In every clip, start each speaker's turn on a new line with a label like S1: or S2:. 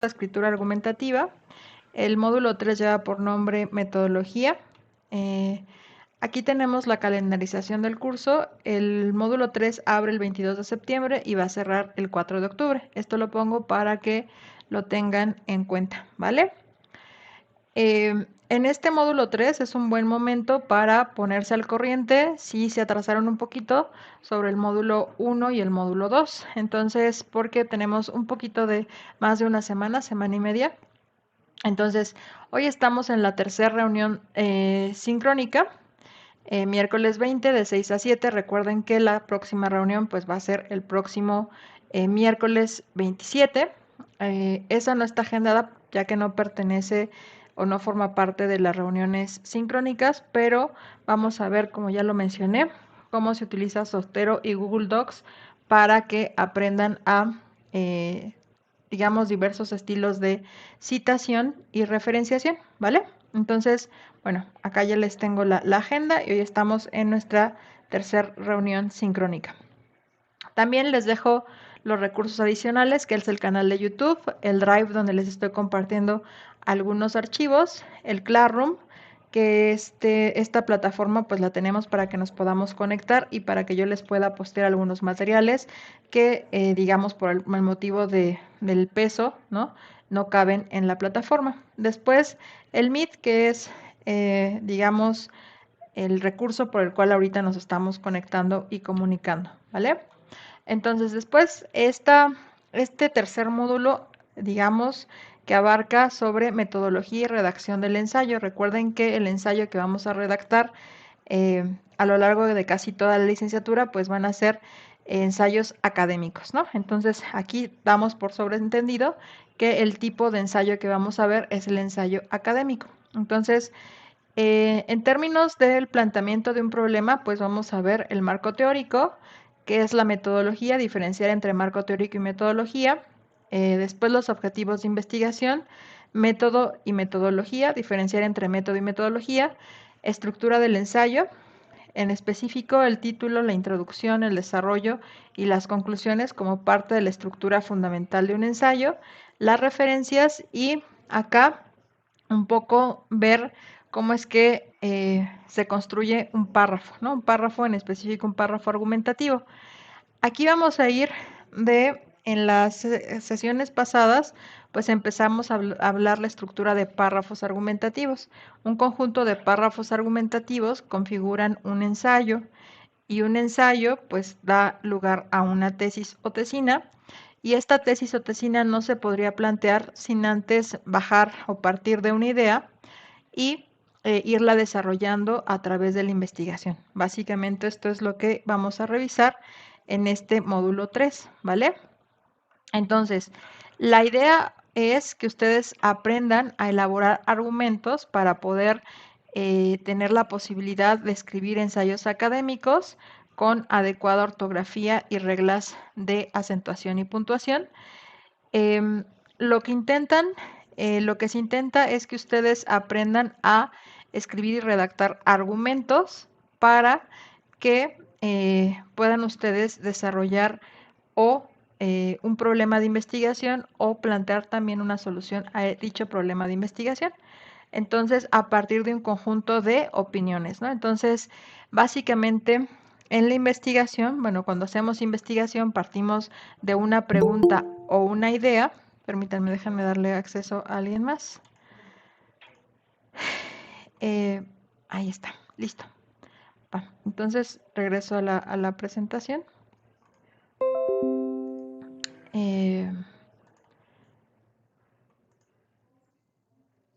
S1: la escritura argumentativa. El módulo 3 lleva por nombre metodología. Aquí tenemos la calendarización del curso. El módulo 3 abre el 22 de septiembre y va a cerrar el 4 de octubre. Esto lo pongo para que lo tengan en cuenta, ¿vale? En este módulo 3 es un buen momento para ponerse al corriente si se atrasaron un poquito sobre el módulo 1 y el módulo 2. Entonces, porque tenemos un poquito de más de una semana, semana y media. Entonces, hoy estamos en la tercera reunión sincrónica, miércoles 20 de 6 a 7. Recuerden que la próxima reunión pues va a ser el próximo miércoles 27. Esa no está agendada ya que no pertenece o no forma parte de las reuniones sincrónicas, pero vamos a ver, como ya lo mencioné, cómo se utiliza Zotero y Google Docs para que aprendan a, digamos, diversos estilos de citación y referenciación, ¿vale? Entonces, bueno, acá ya les tengo la agenda y hoy estamos en nuestra tercera reunión sincrónica. También les dejo los recursos adicionales, que es el canal de YouTube, el Drive donde les estoy compartiendo algunos archivos, el Classroom, que esta plataforma pues la tenemos para que nos podamos conectar y para que yo les pueda postear algunos materiales que digamos por el motivo del peso, no caben en la plataforma. Después el Meet, que es digamos el recurso por el cual ahorita nos estamos conectando y comunicando, ¿vale? Entonces, después, este tercer módulo, digamos, que abarca sobre metodología y redacción del ensayo. Recuerden que el ensayo que vamos a redactar a lo largo de casi toda la licenciatura, pues van a ser ensayos académicos, ¿no? Entonces, aquí damos por sobreentendido que el tipo de ensayo que vamos a ver es el ensayo académico. Entonces, en términos del planteamiento de un problema, pues vamos a ver el marco teórico, que es la metodología, diferenciar entre marco teórico y metodología. Después los objetivos de investigación, método y metodología, diferenciar entre método y metodología. Estructura del ensayo, en específico el título, la introducción, el desarrollo y las conclusiones como parte de la estructura fundamental de un ensayo. Las referencias y acá un poco ver cómo es que se construye un párrafo, ¿no? Un párrafo en específico, un párrafo argumentativo. Aquí vamos a ir en las sesiones pasadas, pues empezamos a hablar la estructura de párrafos argumentativos. Un conjunto de párrafos argumentativos configuran un ensayo y un ensayo pues da lugar a una tesis o tesina y esta tesis o tesina no se podría plantear sin antes bajar o partir de una idea y irla desarrollando a través de la investigación. Básicamente esto es lo que vamos a revisar en este módulo 3, ¿vale? Entonces, la idea es que ustedes aprendan a elaborar argumentos para poder tener la posibilidad de escribir ensayos académicos con adecuada ortografía y reglas de acentuación y puntuación. Em, lo que intentan, lo que se intenta es que ustedes aprendan a escribir y redactar argumentos para que puedan ustedes desarrollar o un problema de investigación o plantear también una solución a dicho problema de investigación. Entonces, a partir de un conjunto de opiniones, ¿no? Entonces, básicamente, en la investigación, bueno, cuando hacemos investigación partimos de una pregunta o una idea. Permítanme, déjenme darle acceso a alguien más. Ahí está, listo. Entonces, regreso a la presentación.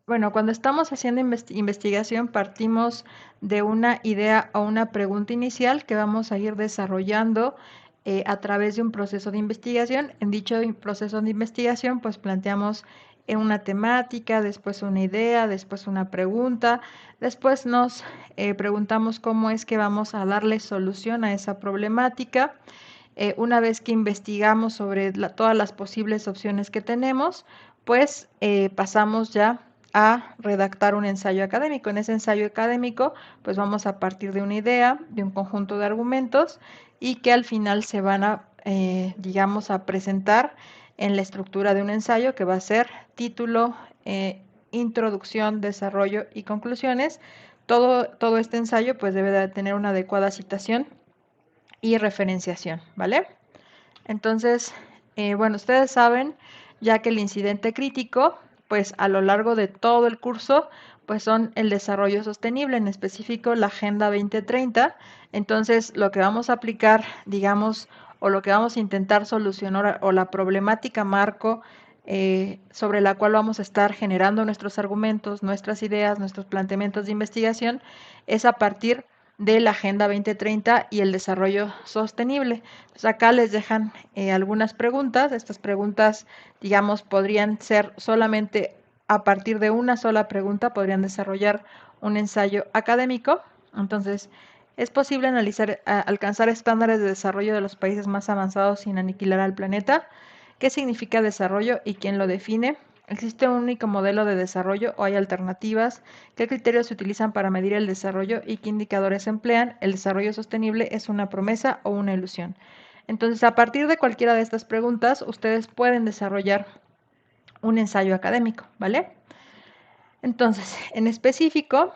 S1: Bueno, cuando estamos haciendo investigación partimos de una idea o una pregunta inicial que vamos a ir desarrollando a través de un proceso de investigación. En dicho proceso de investigación, pues planteamos una temática, después una idea, después una pregunta, después nos preguntamos cómo es que vamos a darle solución a esa problemática. Una vez que investigamos sobre todas las posibles opciones que tenemos, pues pasamos ya a redactar un ensayo académico. En ese ensayo académico, pues vamos a partir de una idea, de un conjunto de argumentos y que al final se van a, digamos, a presentar en la estructura de un ensayo que va a ser título, introducción, desarrollo y conclusiones. Todo este ensayo pues debe de tener una adecuada citación y referenciación, ¿vale? Entonces, bueno, ustedes saben ya que el incidente crítico, pues a lo largo de todo el curso, pues son el desarrollo sostenible, en específico la Agenda 2030. Entonces, lo que vamos a aplicar, digamos, o lo que vamos a intentar solucionar, o la problemática marco sobre la cual vamos a estar generando nuestros argumentos, nuestras ideas, nuestros planteamientos de investigación, es a partir de la Agenda 2030 y el desarrollo sostenible. Entonces acá les dejan algunas preguntas. Estas preguntas, digamos, podrían ser solamente a partir de una sola pregunta, podrían desarrollar un ensayo académico. Entonces, ¿es posible alcanzar estándares de desarrollo de los países más avanzados sin aniquilar al planeta? ¿Qué significa desarrollo y quién lo define? ¿Existe un único modelo de desarrollo o hay alternativas? ¿Qué criterios se utilizan para medir el desarrollo y qué indicadores se emplean? ¿El desarrollo sostenible es una promesa o una ilusión? Entonces, a partir de cualquiera de estas preguntas, ustedes pueden desarrollar un ensayo académico, ¿vale? Entonces, en específico,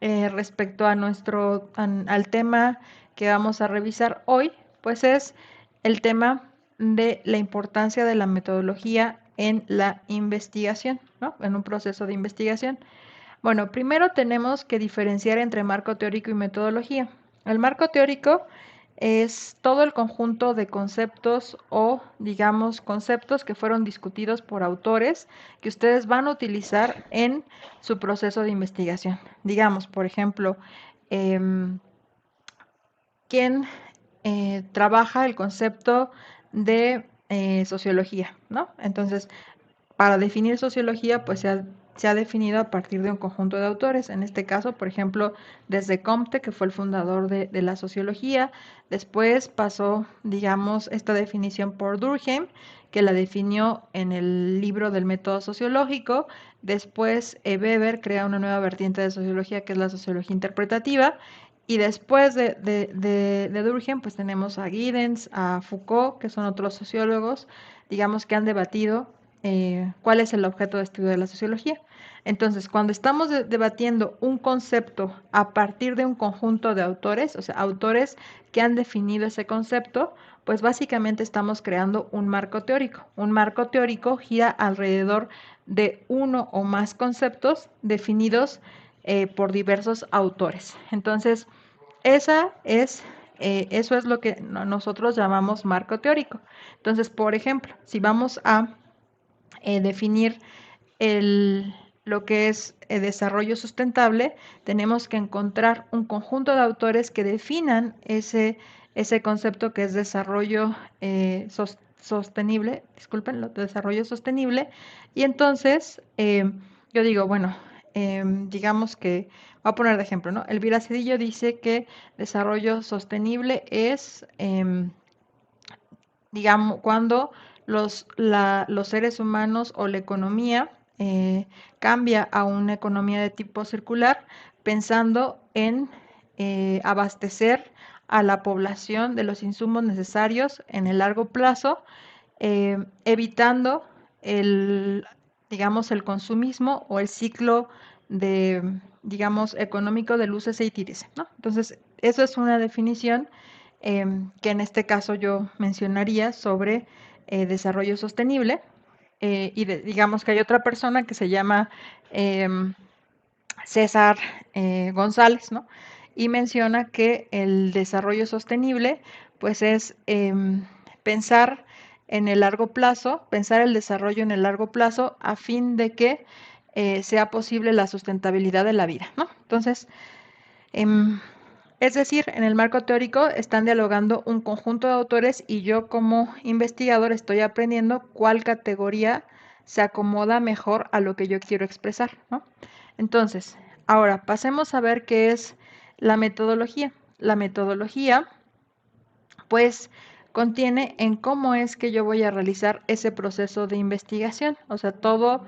S1: respecto a al tema que vamos a revisar hoy, pues es el tema de la importancia de la metodología en la investigación, ¿no? En un proceso de investigación. Bueno, primero tenemos que diferenciar entre marco teórico y metodología. El marco teórico es todo el conjunto de conceptos o, digamos, conceptos que fueron discutidos por autores que ustedes van a utilizar en su proceso de investigación. Digamos, por ejemplo, ¿quién trabaja el concepto de sociología, ¿no? Entonces, para definir sociología, pues se ha definido a partir de un conjunto de autores. En este caso, por ejemplo, desde Comte, que fue el fundador de la sociología. Después pasó, digamos, esta definición por Durkheim, que la definió en el libro del método sociológico. Después, Weber crea una nueva vertiente de sociología, que es la sociología interpretativa. Y después de Durkheim, pues tenemos a Giddens, a Foucault, que son otros sociólogos, digamos, que han debatido cuál es el objeto de estudio de la sociología. Entonces, cuando estamos debatiendo un concepto a partir de un conjunto de autores, o sea, autores que han definido ese concepto, pues básicamente estamos creando un marco teórico. Un marco teórico gira alrededor de uno o más conceptos definidos por diversos autores. Entonces, eso es lo que nosotros llamamos marco teórico. Entonces, por ejemplo, si vamos a definir lo que es desarrollo sustentable, tenemos que encontrar un conjunto de autores que definan ese concepto que es desarrollo sostenible, disculpen, desarrollo sostenible, y entonces yo digo, bueno, digamos que, voy a poner de ejemplo, ¿no? Elvira Cedillo dice que desarrollo sostenible es, digamos, cuando los seres humanos o la economía cambia a una economía de tipo circular, pensando en abastecer a la población de los insumos necesarios en el largo plazo, evitando digamos, el consumismo o el ciclo digamos, económico de luces e ITIRES, ¿no? Entonces, eso es una definición que en este caso yo mencionaría sobre desarrollo sostenible. Digamos que hay otra persona que se llama César González, ¿no? Y menciona que el desarrollo sostenible, pues es pensar en el largo plazo, pensar el desarrollo en el largo plazo a fin de que sea posible la sustentabilidad de la vida, ¿no? Entonces, es decir, en el marco teórico están dialogando un conjunto de autores y yo como investigador estoy aprendiendo cuál categoría se acomoda mejor a lo que yo quiero expresar, ¿no? Entonces, ahora pasemos a ver qué es la metodología. La metodología, pues, contiene en cómo es que yo voy a realizar ese proceso de investigación, o sea, todo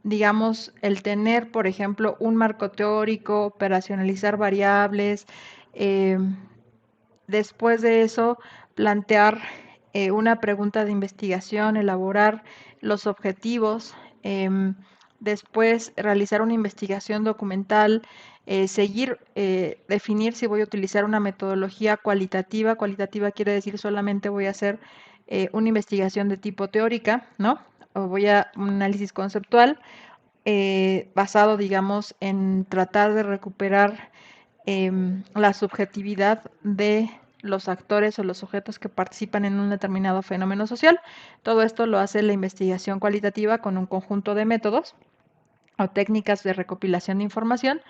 S1: digamos, el tener, por ejemplo, un marco teórico, operacionalizar variables, eh, después de eso plantear una pregunta de investigación, elaborar los objetivos, después realizar una investigación documental, definir si voy a utilizar una metodología cualitativa. Cualitativa quiere decir solamente voy a hacer una investigación de tipo teórica, ¿no? O voy a un análisis conceptual basado, digamos, en tratar de recuperar la subjetividad de los actores o los sujetos que participan en un determinado fenómeno social. Todo esto lo hace la investigación cualitativa con un conjunto de métodos o técnicas de recopilación de información,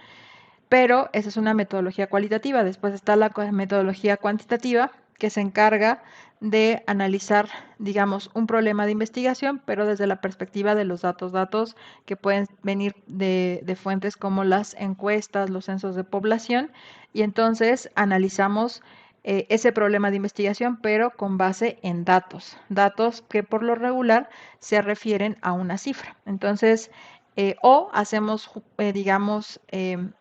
S1: pero esa es una metodología cualitativa. Después está la metodología cuantitativa, que se encarga de analizar, digamos, un problema de investigación, pero desde la perspectiva de los datos que pueden venir de fuentes como las encuestas, los censos de población, y entonces analizamos ese problema de investigación, pero con base en datos que por lo regular se refieren a una cifra. Entonces, o hacemos, digamos,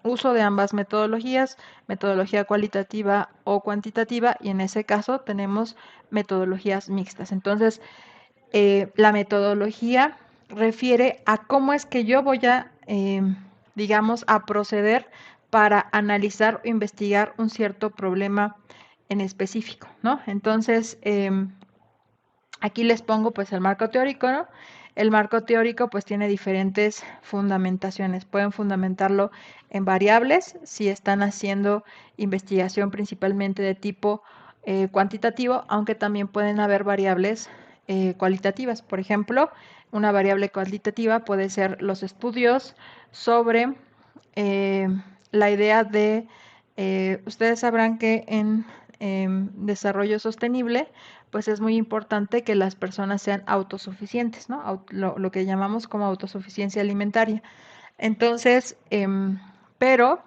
S1: uso de ambas metodologías, metodología cualitativa o cuantitativa, y en ese caso tenemos metodologías mixtas. Entonces, la metodología refiere a cómo es que yo voy a, digamos, a proceder para analizar o investigar un cierto problema en específico, ¿no? Entonces, aquí les pongo pues el marco teórico, ¿no? El marco teórico pues tiene diferentes fundamentaciones. Pueden fundamentarlo en variables si están haciendo investigación principalmente de tipo cuantitativo, aunque también pueden haber variables cualitativas. Por ejemplo, una variable cualitativa puede ser los estudios sobre eh, la idea de, ustedes sabrán que en desarrollo sostenible, pues es muy importante que las personas sean autosuficientes, ¿no? Lo que llamamos como autosuficiencia alimentaria. Entonces, pero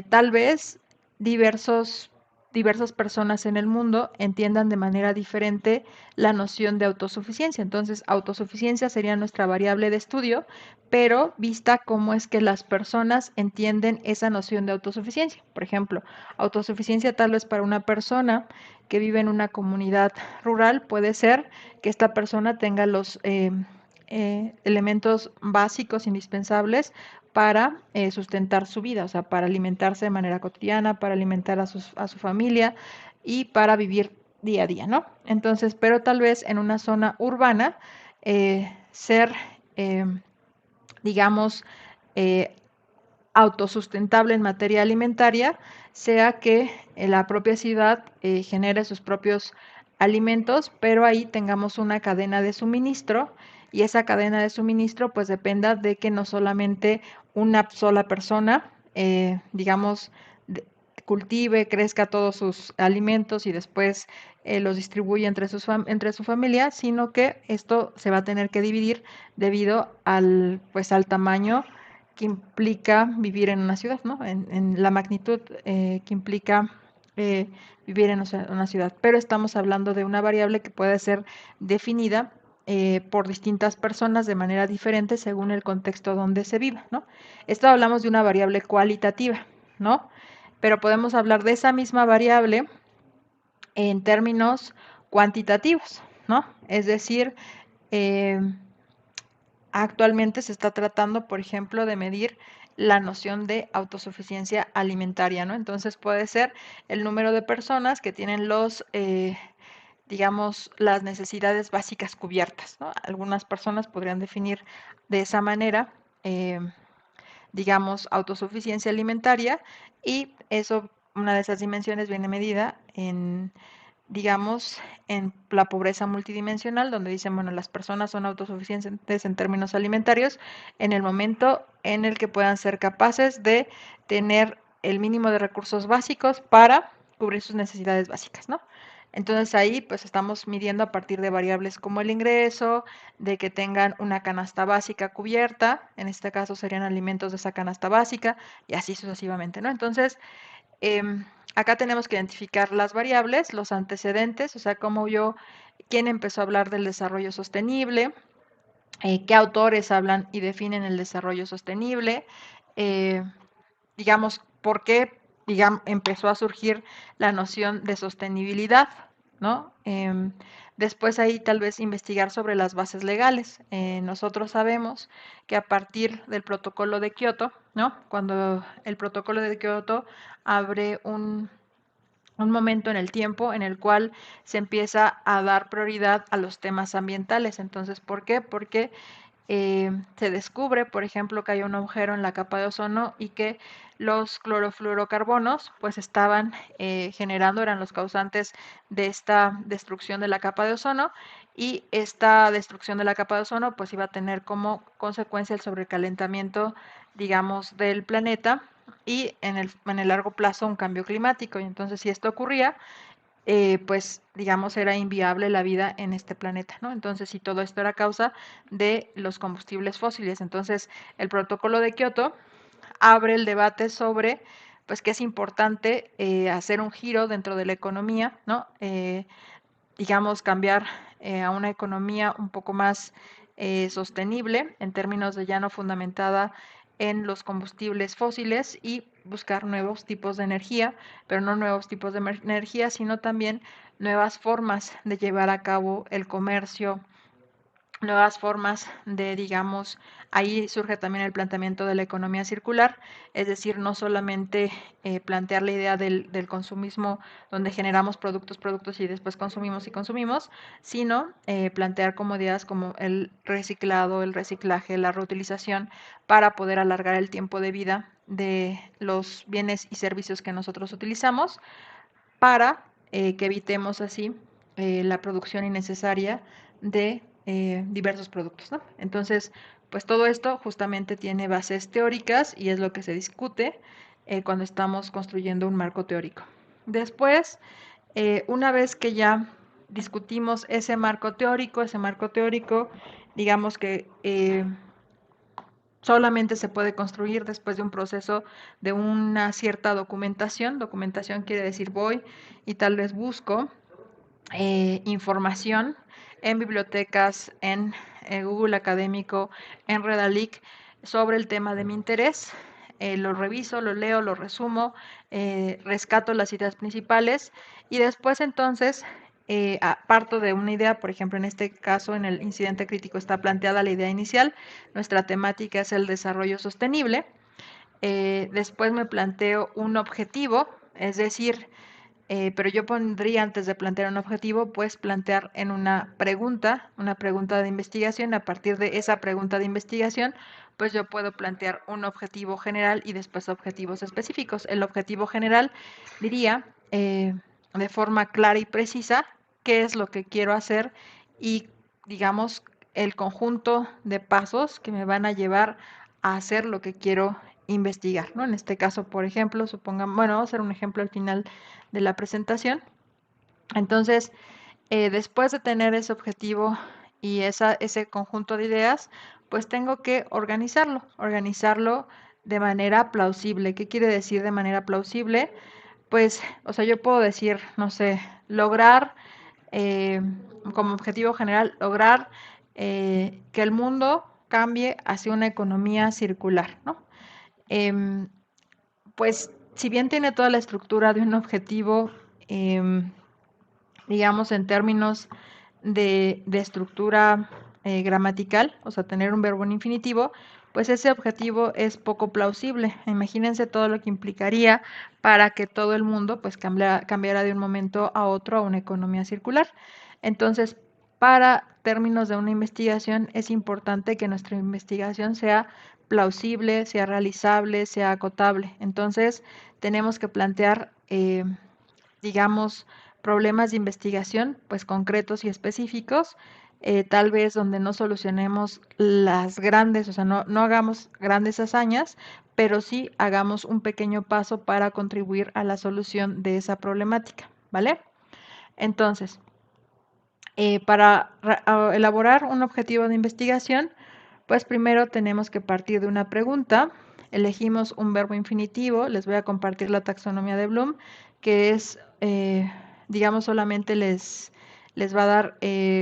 S1: tal vez diversos, diversas personas en el mundo entiendan de manera diferente la noción de autosuficiencia. Entonces, autosuficiencia sería nuestra variable de estudio, pero vista cómo es que las personas entienden esa noción de autosuficiencia. Por ejemplo, autosuficiencia tal vez para una persona que vive en una comunidad rural puede ser que esta persona tenga los elementos básicos indispensables para sustentar su vida, o sea, para alimentarse de manera cotidiana, para alimentar a su familia y para vivir día a día, ¿no? Entonces, pero tal vez en una zona urbana, ser, eh, digamos, eh, autosustentable en materia alimentaria, sea que la propia ciudad genere sus propios alimentos, pero ahí tengamos una cadena de suministro, y esa cadena de suministro pues dependa de que no solamente una sola persona, digamos, cultive, crezca todos sus alimentos y después los distribuye entre su familia, sino que esto se va a tener que dividir debido al, pues, al tamaño que implica vivir en una ciudad, ¿no? En la magnitud que implica vivir en una ciudad. Pero estamos hablando de una variable que puede ser definida por distintas personas de manera diferente según el contexto donde se viva, ¿no? Esto hablamos de una variable cualitativa, ¿no? Pero podemos hablar de esa misma variable en términos cuantitativos, ¿no? Es decir, eh, actualmente se está tratando, por ejemplo, de medir la noción de autosuficiencia alimentaria, ¿no? Entonces puede ser el número de personas que tienen digamos, las necesidades básicas cubiertas, ¿no? Algunas personas podrían definir de esa manera, eh, digamos, autosuficiencia alimentaria, y eso, una de esas dimensiones viene medida en, digamos, en la pobreza multidimensional, donde dicen, bueno, las personas son autosuficientes en términos alimentarios en el momento en el que puedan ser capaces de tener el mínimo de recursos básicos para cubrir sus necesidades básicas, ¿no? Entonces ahí pues estamos midiendo a partir de variables como el ingreso, de que tengan una canasta básica cubierta, en este caso serían alimentos de esa canasta básica, y así sucesivamente, ¿no? Entonces, acá tenemos que identificar las variables, los antecedentes, o sea, quién empezó a hablar del desarrollo sostenible, qué autores hablan y definen el desarrollo sostenible, eh, digamos, por qué empezó a surgir la noción de sostenibilidad, ¿no? Después ahí tal vez investigar sobre las bases legales. Nosotros sabemos que a partir del protocolo de Kioto, ¿no? Cuando el protocolo de Kioto abre un momento en el tiempo en el cual se empieza a dar prioridad a los temas ambientales. Entonces, ¿por qué? Porque se descubre, por ejemplo, que hay un agujero en la capa de ozono y que los clorofluorocarbonos pues estaban generando, eran los causantes de esta destrucción de la capa de ozono, y esta destrucción de la capa de ozono pues iba a tener como consecuencia el sobrecalentamiento, digamos, del planeta, y en el largo plazo un cambio climático. Y entonces, si esto ocurría, pues digamos era inviable la vida en este planeta, ¿no? Entonces, si todo esto era causa de los combustibles fósiles, entonces el protocolo de Kioto abre el debate sobre, pues, que es importante hacer un giro dentro de la economía, ¿no? Digamos, cambiar a una economía un poco más sostenible en términos de ya no fundamentada en los combustibles fósiles, y buscar nuevos tipos de energía, pero no nuevos tipos de energía, sino también nuevas formas de llevar a cabo el comercio, nuevas formas de, digamos, ahí surge también el planteamiento de la economía circular, es decir, no solamente plantear la idea del consumismo, donde generamos productos y después consumimos y consumimos, sino plantear como ideas como el reciclado, el reciclaje, la reutilización, para poder alargar el tiempo de vida de los bienes y servicios que nosotros utilizamos, para que evitemos así la producción innecesaria de diversos productos, ¿no? Entonces, pues todo esto justamente tiene bases teóricas y es lo que se discute cuando estamos construyendo un marco teórico. Después, una vez que ya discutimos ese marco teórico, digamos que solamente se puede construir después de un proceso de una cierta documentación. Documentación quiere decir voy y tal vez busco información en bibliotecas, en Google Académico, en Redalic, sobre el tema de mi interés. Lo reviso, lo leo, lo resumo, rescato las ideas principales, y después entonces parto de una idea. Por ejemplo, en este caso, en el incidente crítico está planteada la idea inicial, nuestra temática es el desarrollo sostenible. Después me planteo un objetivo, es decir, pero yo pondría, antes de plantear un objetivo, pues plantear en una pregunta de investigación. A partir de esa pregunta de investigación, pues yo puedo plantear un objetivo general y después objetivos específicos. El objetivo general diría de forma clara y precisa qué es lo que quiero hacer, y, digamos, el conjunto de pasos que me van a llevar a hacer lo que quiero investigar, ¿no? En este caso, por ejemplo, supongamos, bueno, vamos a hacer un ejemplo al final de la presentación. Entonces, después de tener ese objetivo y ese conjunto de ideas, pues tengo que organizarlo de manera plausible. ¿Qué quiere decir de manera plausible? Pues, o sea, yo puedo decir, no sé, lograr, eh, como objetivo general, lograr que el mundo cambie hacia una economía circular, ¿no? Em, pues, si bien tiene toda la estructura de un objetivo, em, digamos, en términos de estructura gramatical, o sea, tener un verbo en infinitivo, pues ese objetivo es poco plausible. Imagínense todo lo que implicaría para que todo el mundo pues cambiara de un momento a otro a una economía circular. Entonces, para términos de una investigación, es importante que nuestra investigación sea plausible, sea realizable, sea acotable. Entonces, tenemos que plantear, digamos, problemas de investigación, pues concretos y específicos, tal vez donde no solucionemos las grandes, o sea, no hagamos grandes hazañas, pero sí hagamos un pequeño paso para contribuir a la solución de esa problemática, ¿vale? Entonces, para elaborar un objetivo de investigación, pues primero tenemos que partir de una pregunta. Elegimos un verbo infinitivo. Les voy a compartir la taxonomía de Bloom, que es, digamos, solamente les va a dar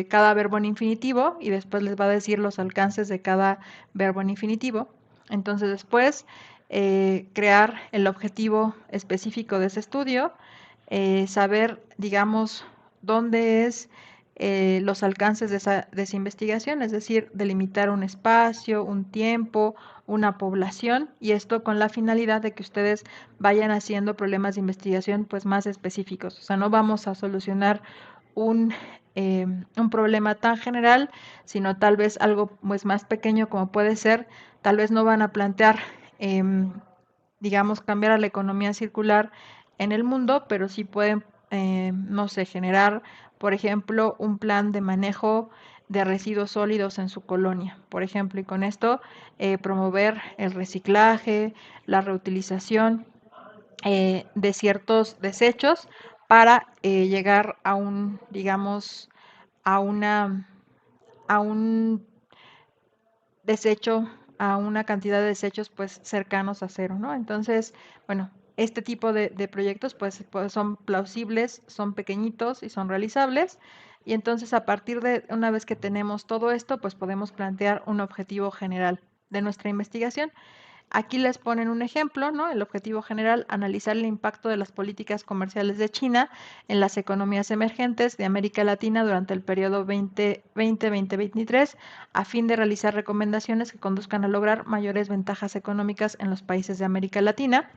S1: cada verbo en infinitivo, y después les va a decir los alcances de cada verbo en infinitivo. Entonces, después, crear el objetivo específico de ese estudio, saber, digamos, dónde es los alcances de esa investigación, es decir, delimitar un espacio, un tiempo, una población, y esto con la finalidad de que ustedes vayan haciendo problemas de investigación pues más específicos. O sea, no vamos a solucionar un, un problema tan general, sino tal vez algo pues más pequeño como puede ser, tal vez no van a plantear, digamos, cambiar a la economía circular en el mundo, pero sí pueden, no sé, generar, por ejemplo, un plan de manejo de residuos sólidos en su colonia, por ejemplo, y con esto promover el reciclaje, la reutilización de ciertos desechos para llegar a un, digamos, a una, a un desecho, a una cantidad de desechos pues cercanos a cero, ¿no? Entonces, bueno, este tipo de proyectos pues son plausibles, son pequeñitos y son realizables. Y entonces a partir de una vez que tenemos todo esto, pues podemos plantear un objetivo general de nuestra investigación. Aquí les ponen un ejemplo, ¿no? El objetivo general, analizar el impacto de las políticas comerciales de China en las economías emergentes de América Latina durante el periodo 2020-2023, a fin de realizar recomendaciones que conduzcan a lograr mayores ventajas económicas en los países de América Latina.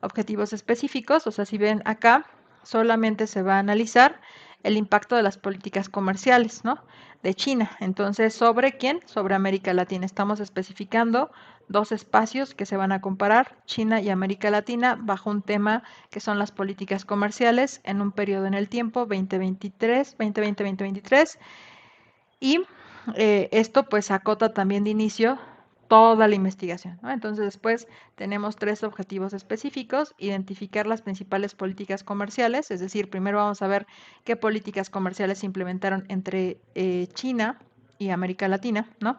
S1: Objetivos específicos, o sea, si ven acá, solamente se va a analizar el impacto de las políticas comerciales, ¿no? De China. Entonces, ¿sobre quién? Sobre América Latina. Estamos especificando dos espacios que se van a comparar, China y América Latina, bajo un tema que son las políticas comerciales en un periodo en el tiempo 2023, 2020-2023. Y esto pues acota también de inicio toda la investigación, ¿no? Entonces después tenemos tres objetivos específicos: identificar las principales políticas comerciales, es decir, primero vamos a ver qué políticas comerciales se implementaron entre China y América Latina, ¿no?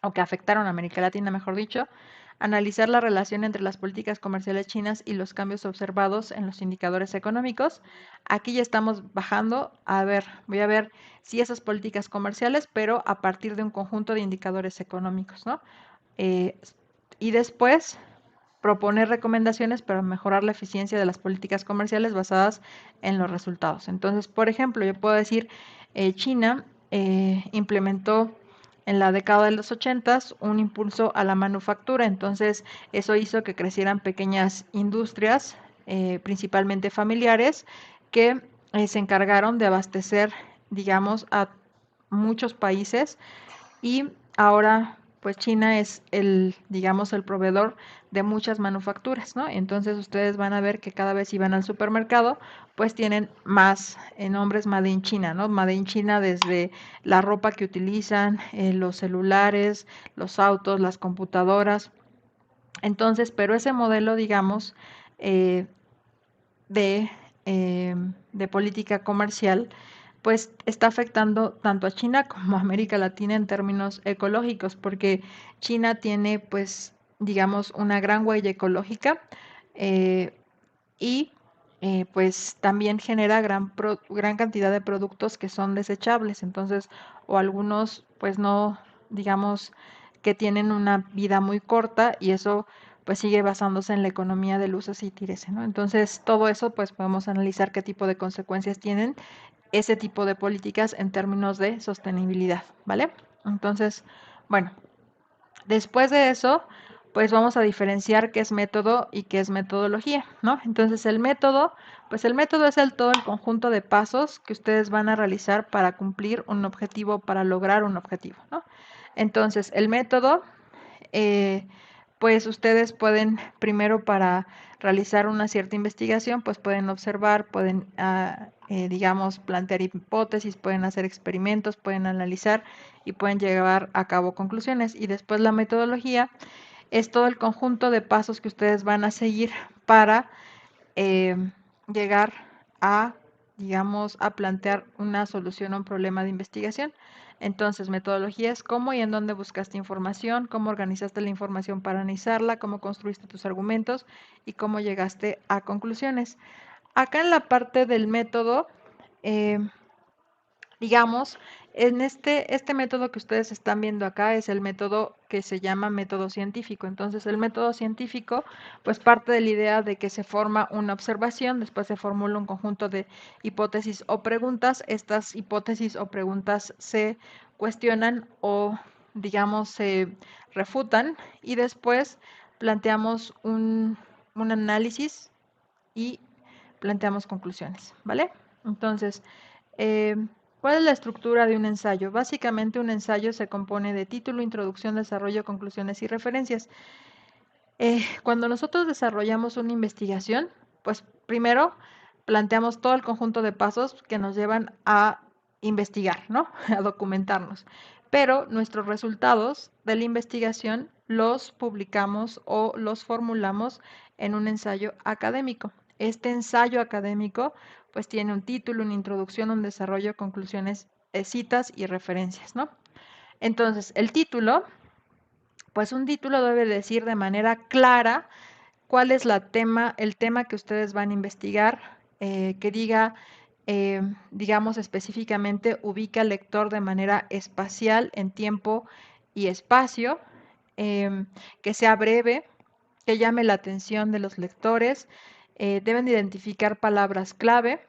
S1: O que afectaron a América Latina, mejor dicho. Analizar la relación entre las políticas comerciales chinas y los cambios observados en los indicadores económicos. Aquí ya estamos bajando, a ver, voy a ver si esas políticas comerciales, pero a partir de un conjunto de indicadores económicos, ¿no? Eh, y después proponer recomendaciones para mejorar la eficiencia de las políticas comerciales basadas en los resultados. Entonces, por ejemplo, yo puedo decir, China implementó en la década de los 80 un impulso a la manufactura, entonces eso hizo que crecieran pequeñas industrias, principalmente familiares, que se encargaron de abastecer, digamos, a muchos países. Y ahora pues China es el, digamos, el proveedor de muchas manufacturas, ¿no? Entonces ustedes van a ver que cada vez si van al supermercado, pues tienen más nombres Made in China, ¿no? Made in China desde la ropa que utilizan, los celulares, los autos, las computadoras. Entonces, pero ese modelo, digamos, eh, de, de política comercial, pues está afectando tanto a China como a América Latina en términos ecológicos, porque China tiene, pues, digamos, una gran huella ecológica eh, y pues también genera gran cantidad de productos que son desechables, entonces, o algunos, pues no, digamos, que tienen una vida muy corta y eso pues sigue basándose en la economía del uso y tírese, ¿no? Entonces, todo eso pues podemos analizar qué tipo de consecuencias tienen ese tipo de políticas en términos de sostenibilidad, ¿vale? Entonces, bueno, después de eso, pues vamos a diferenciar qué es método y qué es metodología, ¿no? Entonces, el método, pues el método es todo el conjunto de pasos que ustedes van a realizar para cumplir un objetivo, para lograr un objetivo, ¿no? Entonces, el método eh, pues ustedes pueden, primero para realizar una cierta investigación, pues pueden observar, pueden, digamos, plantear hipótesis, pueden hacer experimentos, pueden analizar y pueden llevar a cabo conclusiones. Y después la metodología es todo el conjunto de pasos que ustedes van a seguir para eh, llegar a, digamos, a plantear una solución a un problema de investigación. Entonces, metodología es cómo y en dónde buscaste información, cómo organizaste la información para analizarla, cómo construiste tus argumentos y cómo llegaste a conclusiones. Acá en la parte del método, eh, Digamos, en este método que ustedes están viendo acá es el método que se llama método científico. Entonces, el método científico, pues parte de la idea de que se forma una observación, después se formula un conjunto de hipótesis o preguntas. Estas hipótesis o preguntas se cuestionan o, digamos, se refutan y después planteamos un análisis y planteamos conclusiones, ¿vale? Entonces, eh, ¿cuál es la estructura de un ensayo? Básicamente un ensayo se compone de título, introducción, desarrollo, conclusiones y referencias. Cuando nosotros desarrollamos una investigación, pues primero planteamos todo el conjunto de pasos que nos llevan a investigar, ¿no? A documentarnos. Pero nuestros resultados de la investigación los publicamos o los formulamos en un ensayo académico. Este ensayo académico pues tiene un título, una introducción, un desarrollo, conclusiones, citas y referencias, ¿no? Entonces, el título, pues un título debe decir de manera clara cuál es el tema que ustedes van a investigar, que diga, digamos específicamente, ubica al lector de manera espacial en tiempo y espacio, que sea breve, que llame la atención de los lectores, deben de identificar palabras clave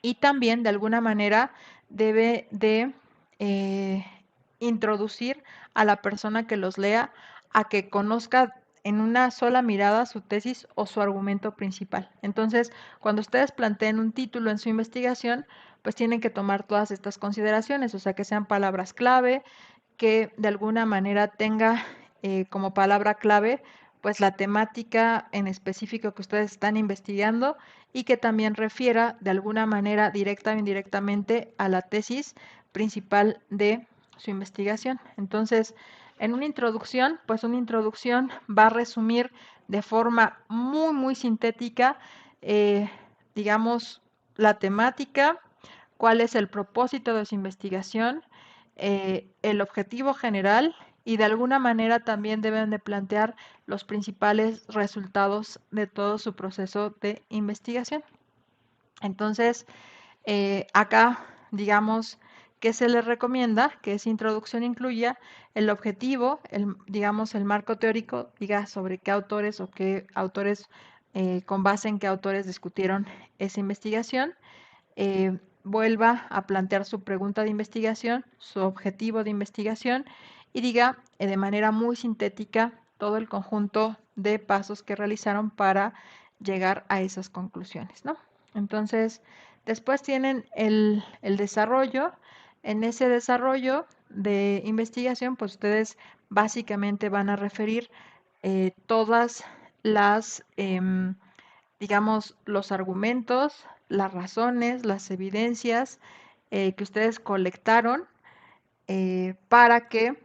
S1: y también de alguna manera debe de eh, introducir a la persona que los lea a que conozca en una sola mirada su tesis o su argumento principal. Entonces, cuando ustedes planteen un título en su investigación, pues tienen que tomar todas estas consideraciones, o sea, que sean palabras clave, que de alguna manera tenga como palabra clave pues la temática en específico que ustedes están investigando y que también refiera de alguna manera directa o indirectamente a la tesis principal de su investigación. Entonces, en una introducción, pues una introducción va a resumir de forma muy sintética, digamos, la temática, cuál es el propósito de su investigación, el objetivo general y de alguna manera también deben de plantear los principales resultados de todo su proceso de investigación. Entonces, acá, digamos, que se les recomienda que esa introducción incluya el objetivo, digamos, el marco teórico, diga sobre qué autores o qué autores, con base en qué autores discutieron esa investigación, vuelva a plantear su pregunta de investigación, su objetivo de investigación y diga de manera muy sintética todo el conjunto de pasos que realizaron para llegar a esas conclusiones, ¿no? Entonces, después tienen el desarrollo. En ese desarrollo de investigación, pues ustedes básicamente van a referir todas las digamos, los argumentos, las razones, las evidencias que ustedes colectaron para que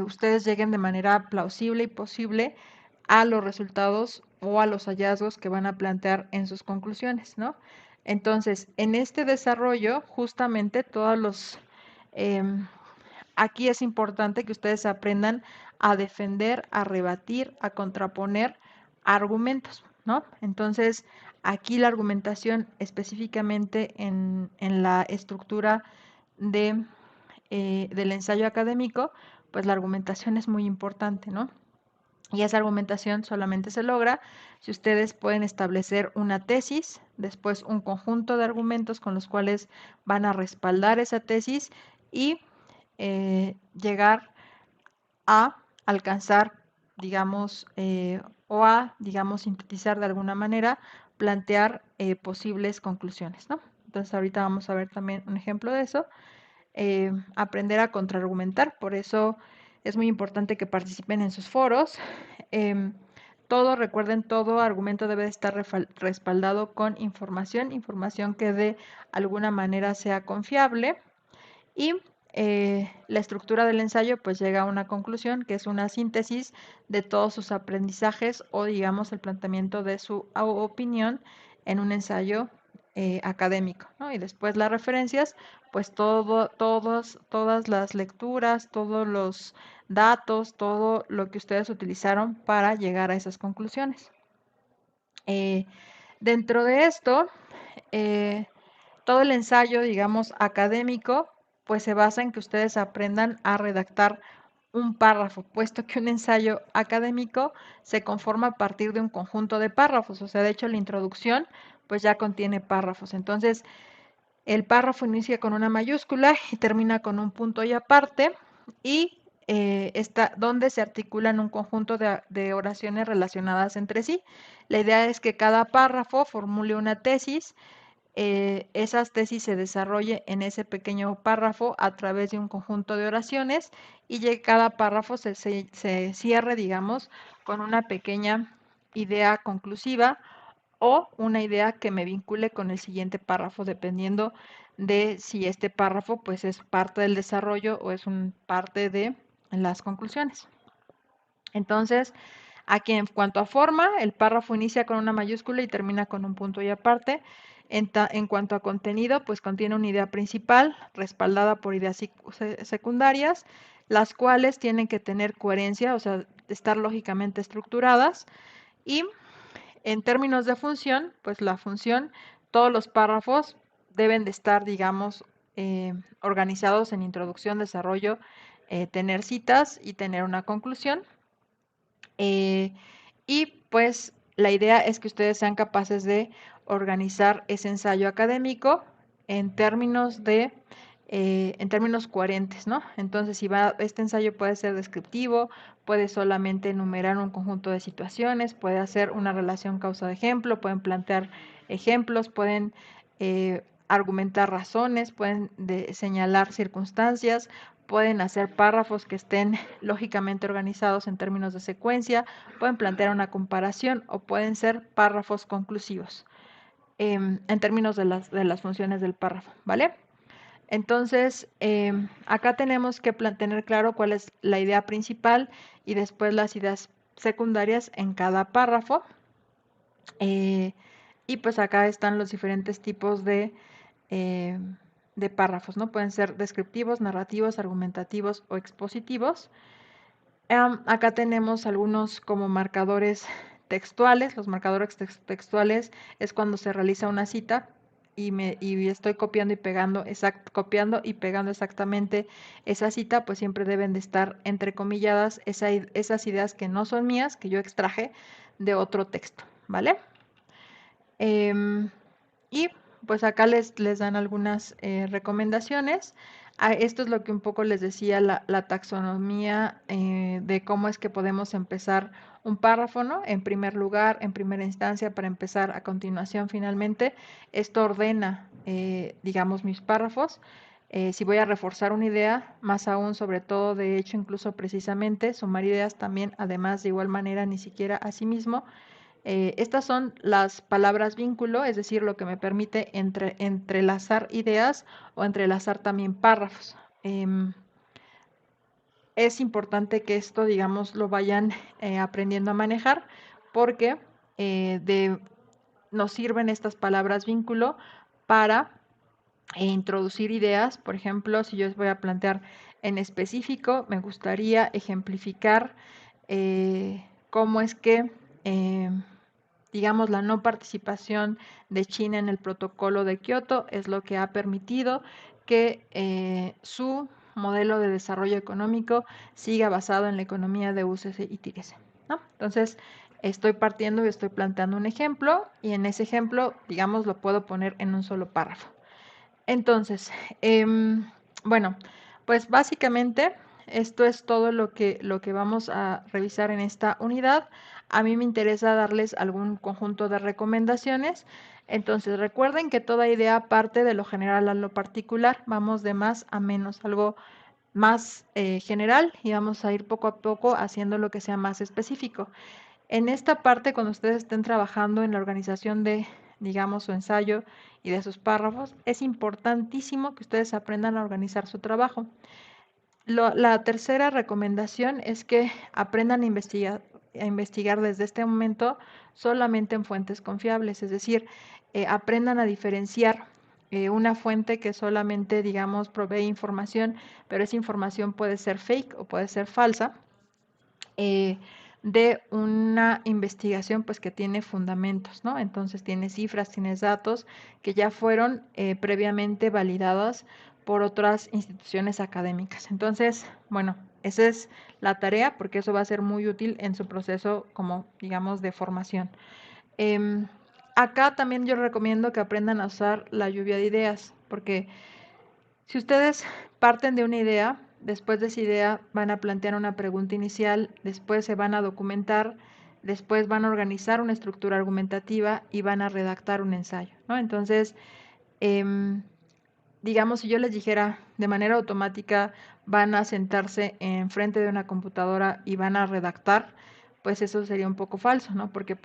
S1: ustedes lleguen de manera plausible y posible a los resultados o a los hallazgos que van a plantear en sus conclusiones, ¿no? Entonces, en este desarrollo, justamente todos los, aquí es importante que ustedes aprendan a defender, a rebatir, a contraponer argumentos, ¿no? Entonces, aquí la argumentación específicamente en la estructura de, del ensayo académico, pues la argumentación es muy importante, ¿no? Y esa argumentación solamente se logra si ustedes pueden establecer una tesis, después un conjunto de argumentos con los cuales van a respaldar esa tesis y llegar a alcanzar, digamos, o a, digamos, sintetizar de alguna manera, plantear posibles conclusiones, ¿no? Entonces ahorita vamos a ver también un ejemplo de eso. Aprender a contraargumentar, por eso es muy importante que participen en sus foros. Em, todo, recuerden, todo argumento debe estar respaldado con información, información que de alguna manera sea confiable y la estructura del ensayo pues llega a una conclusión que es una síntesis de todos sus aprendizajes o digamos el planteamiento de su opinión en un ensayo académico, ¿no? Y después las referencias, pues todas las lecturas, todos los datos, todo lo que ustedes utilizaron para llegar a esas conclusiones. Dentro de esto, eh, Todo el ensayo, digamos, académico, pues se basa en que ustedes aprendan a redactar un párrafo, puesto que un ensayo académico se conforma a partir de un conjunto de párrafos. O sea, de hecho, la introducción pues ya contiene párrafos. Entonces, el párrafo inicia con una mayúscula y termina con un punto y aparte, y está donde se articulan un conjunto de oraciones relacionadas entre sí. La idea es que cada párrafo formule una tesis, esas tesis se desarrolle en ese pequeño párrafo a través de un conjunto de oraciones, y cada párrafo se cierre, digamos, con una pequeña idea conclusiva o una idea que me vincule con el siguiente párrafo, dependiendo de si este párrafo pues es parte del desarrollo o es un parte de las conclusiones. Entonces, aquí en cuanto a forma, el párrafo inicia con una mayúscula y termina con un punto y aparte. En cuanto a contenido, pues contiene una idea principal respaldada por ideas secundarias, las cuales tienen que tener coherencia, o sea, estar lógicamente estructuradas. Y en términos de función, pues la función, todos los párrafos deben de estar, digamos, organizados en introducción, desarrollo, tener citas y tener una conclusión. Eh, y pues la idea es que ustedes sean capaces de organizar ese ensayo académico en términos en términos coherentes, ¿no? Entonces, si este ensayo puede ser descriptivo, puede solamente enumerar un conjunto de situaciones, puede hacer una relación causa-ejemplo, pueden plantear ejemplos, pueden argumentar razones, pueden señalar circunstancias, pueden hacer párrafos que estén lógicamente organizados en términos de secuencia, pueden plantear una comparación o pueden ser párrafos conclusivos en términos de las funciones del párrafo, ¿vale? Entonces, acá tenemos que tener claro cuál es la idea principal y después las ideas secundarias en cada párrafo. Y pues acá están los diferentes tipos eh, de párrafos, ¿no? Pueden ser descriptivos, narrativos, argumentativos o expositivos. Acá tenemos algunos como marcadores textuales. Los marcadores textuales es cuando se realiza una cita y estoy copiando y pegando, copiando y pegando exactamente esa cita, pues siempre deben de estar entrecomilladas esas ideas que no son mías, que yo extraje de otro texto, ¿vale? Em, y pues acá les dan algunas recomendaciones. Esto es lo que un poco les decía, la taxonomía de cómo es que podemos empezar un párrafo, ¿no? En primer lugar, en primera instancia, para empezar, a continuación, finalmente. Esto ordena, digamos, mis párrafos. Si voy a reforzar una idea, más aún, sobre todo, de hecho, incluso precisamente, sumar ideas también, además, de igual manera, ni siquiera a sí mismo. Estas son las palabras vínculo, es decir, lo que me permite entrelazar ideas o entrelazar también párrafos. Es importante que esto, digamos, lo vayan aprendiendo a manejar, porque nos sirven estas palabras vínculo para introducir ideas. Por ejemplo, si yo les voy a plantear en específico, me gustaría ejemplificar cómo es que digamos, la no participación de China en el protocolo de Kioto es lo que ha permitido que su modelo de desarrollo económico siga basado en la economía de úsese y tírese, ¿no? Entonces, estoy partiendo y estoy planteando un ejemplo, y en ese ejemplo, digamos, lo puedo poner en un solo párrafo. Entonces, bueno, pues básicamente esto es todo lo que vamos a revisar en esta unidad. A mí me interesa darles algún conjunto de recomendaciones. Entonces, recuerden que toda idea parte de lo general a lo particular. Vamos de más a menos, algo más general, y vamos a ir poco a poco haciendo lo que sea más específico. En esta parte, cuando ustedes estén trabajando en la organización de, digamos, su ensayo y de sus párrafos, es importantísimo que ustedes aprendan a organizar su trabajo. La tercera recomendación es que aprendan a investigar desde este momento solamente en fuentes confiables, es decir, aprendan a diferenciar una fuente que solamente, digamos, provee información, pero esa información puede ser fake o puede ser falsa. de una investigación pues que tiene fundamentos, ¿no? Entonces tienes cifras, tienes datos que ya fueron previamente validadas por otras instituciones académicas. Entonces, bueno, esa es la tarea porque eso va a ser muy útil en su proceso como, digamos, de formación. Em, Acá también yo recomiendo que aprendan a usar la lluvia de ideas, porque si ustedes parten de una idea, después de esa idea van a plantear una pregunta inicial, después se van a documentar, después van a organizar una estructura argumentativa y van a redactar un ensayo, ¿no? Entonces, em, digamos, si yo les dijera de manera automática van a sentarse enfrente de una computadora y van a redactar, pues eso sería un poco falso, ¿no? Porque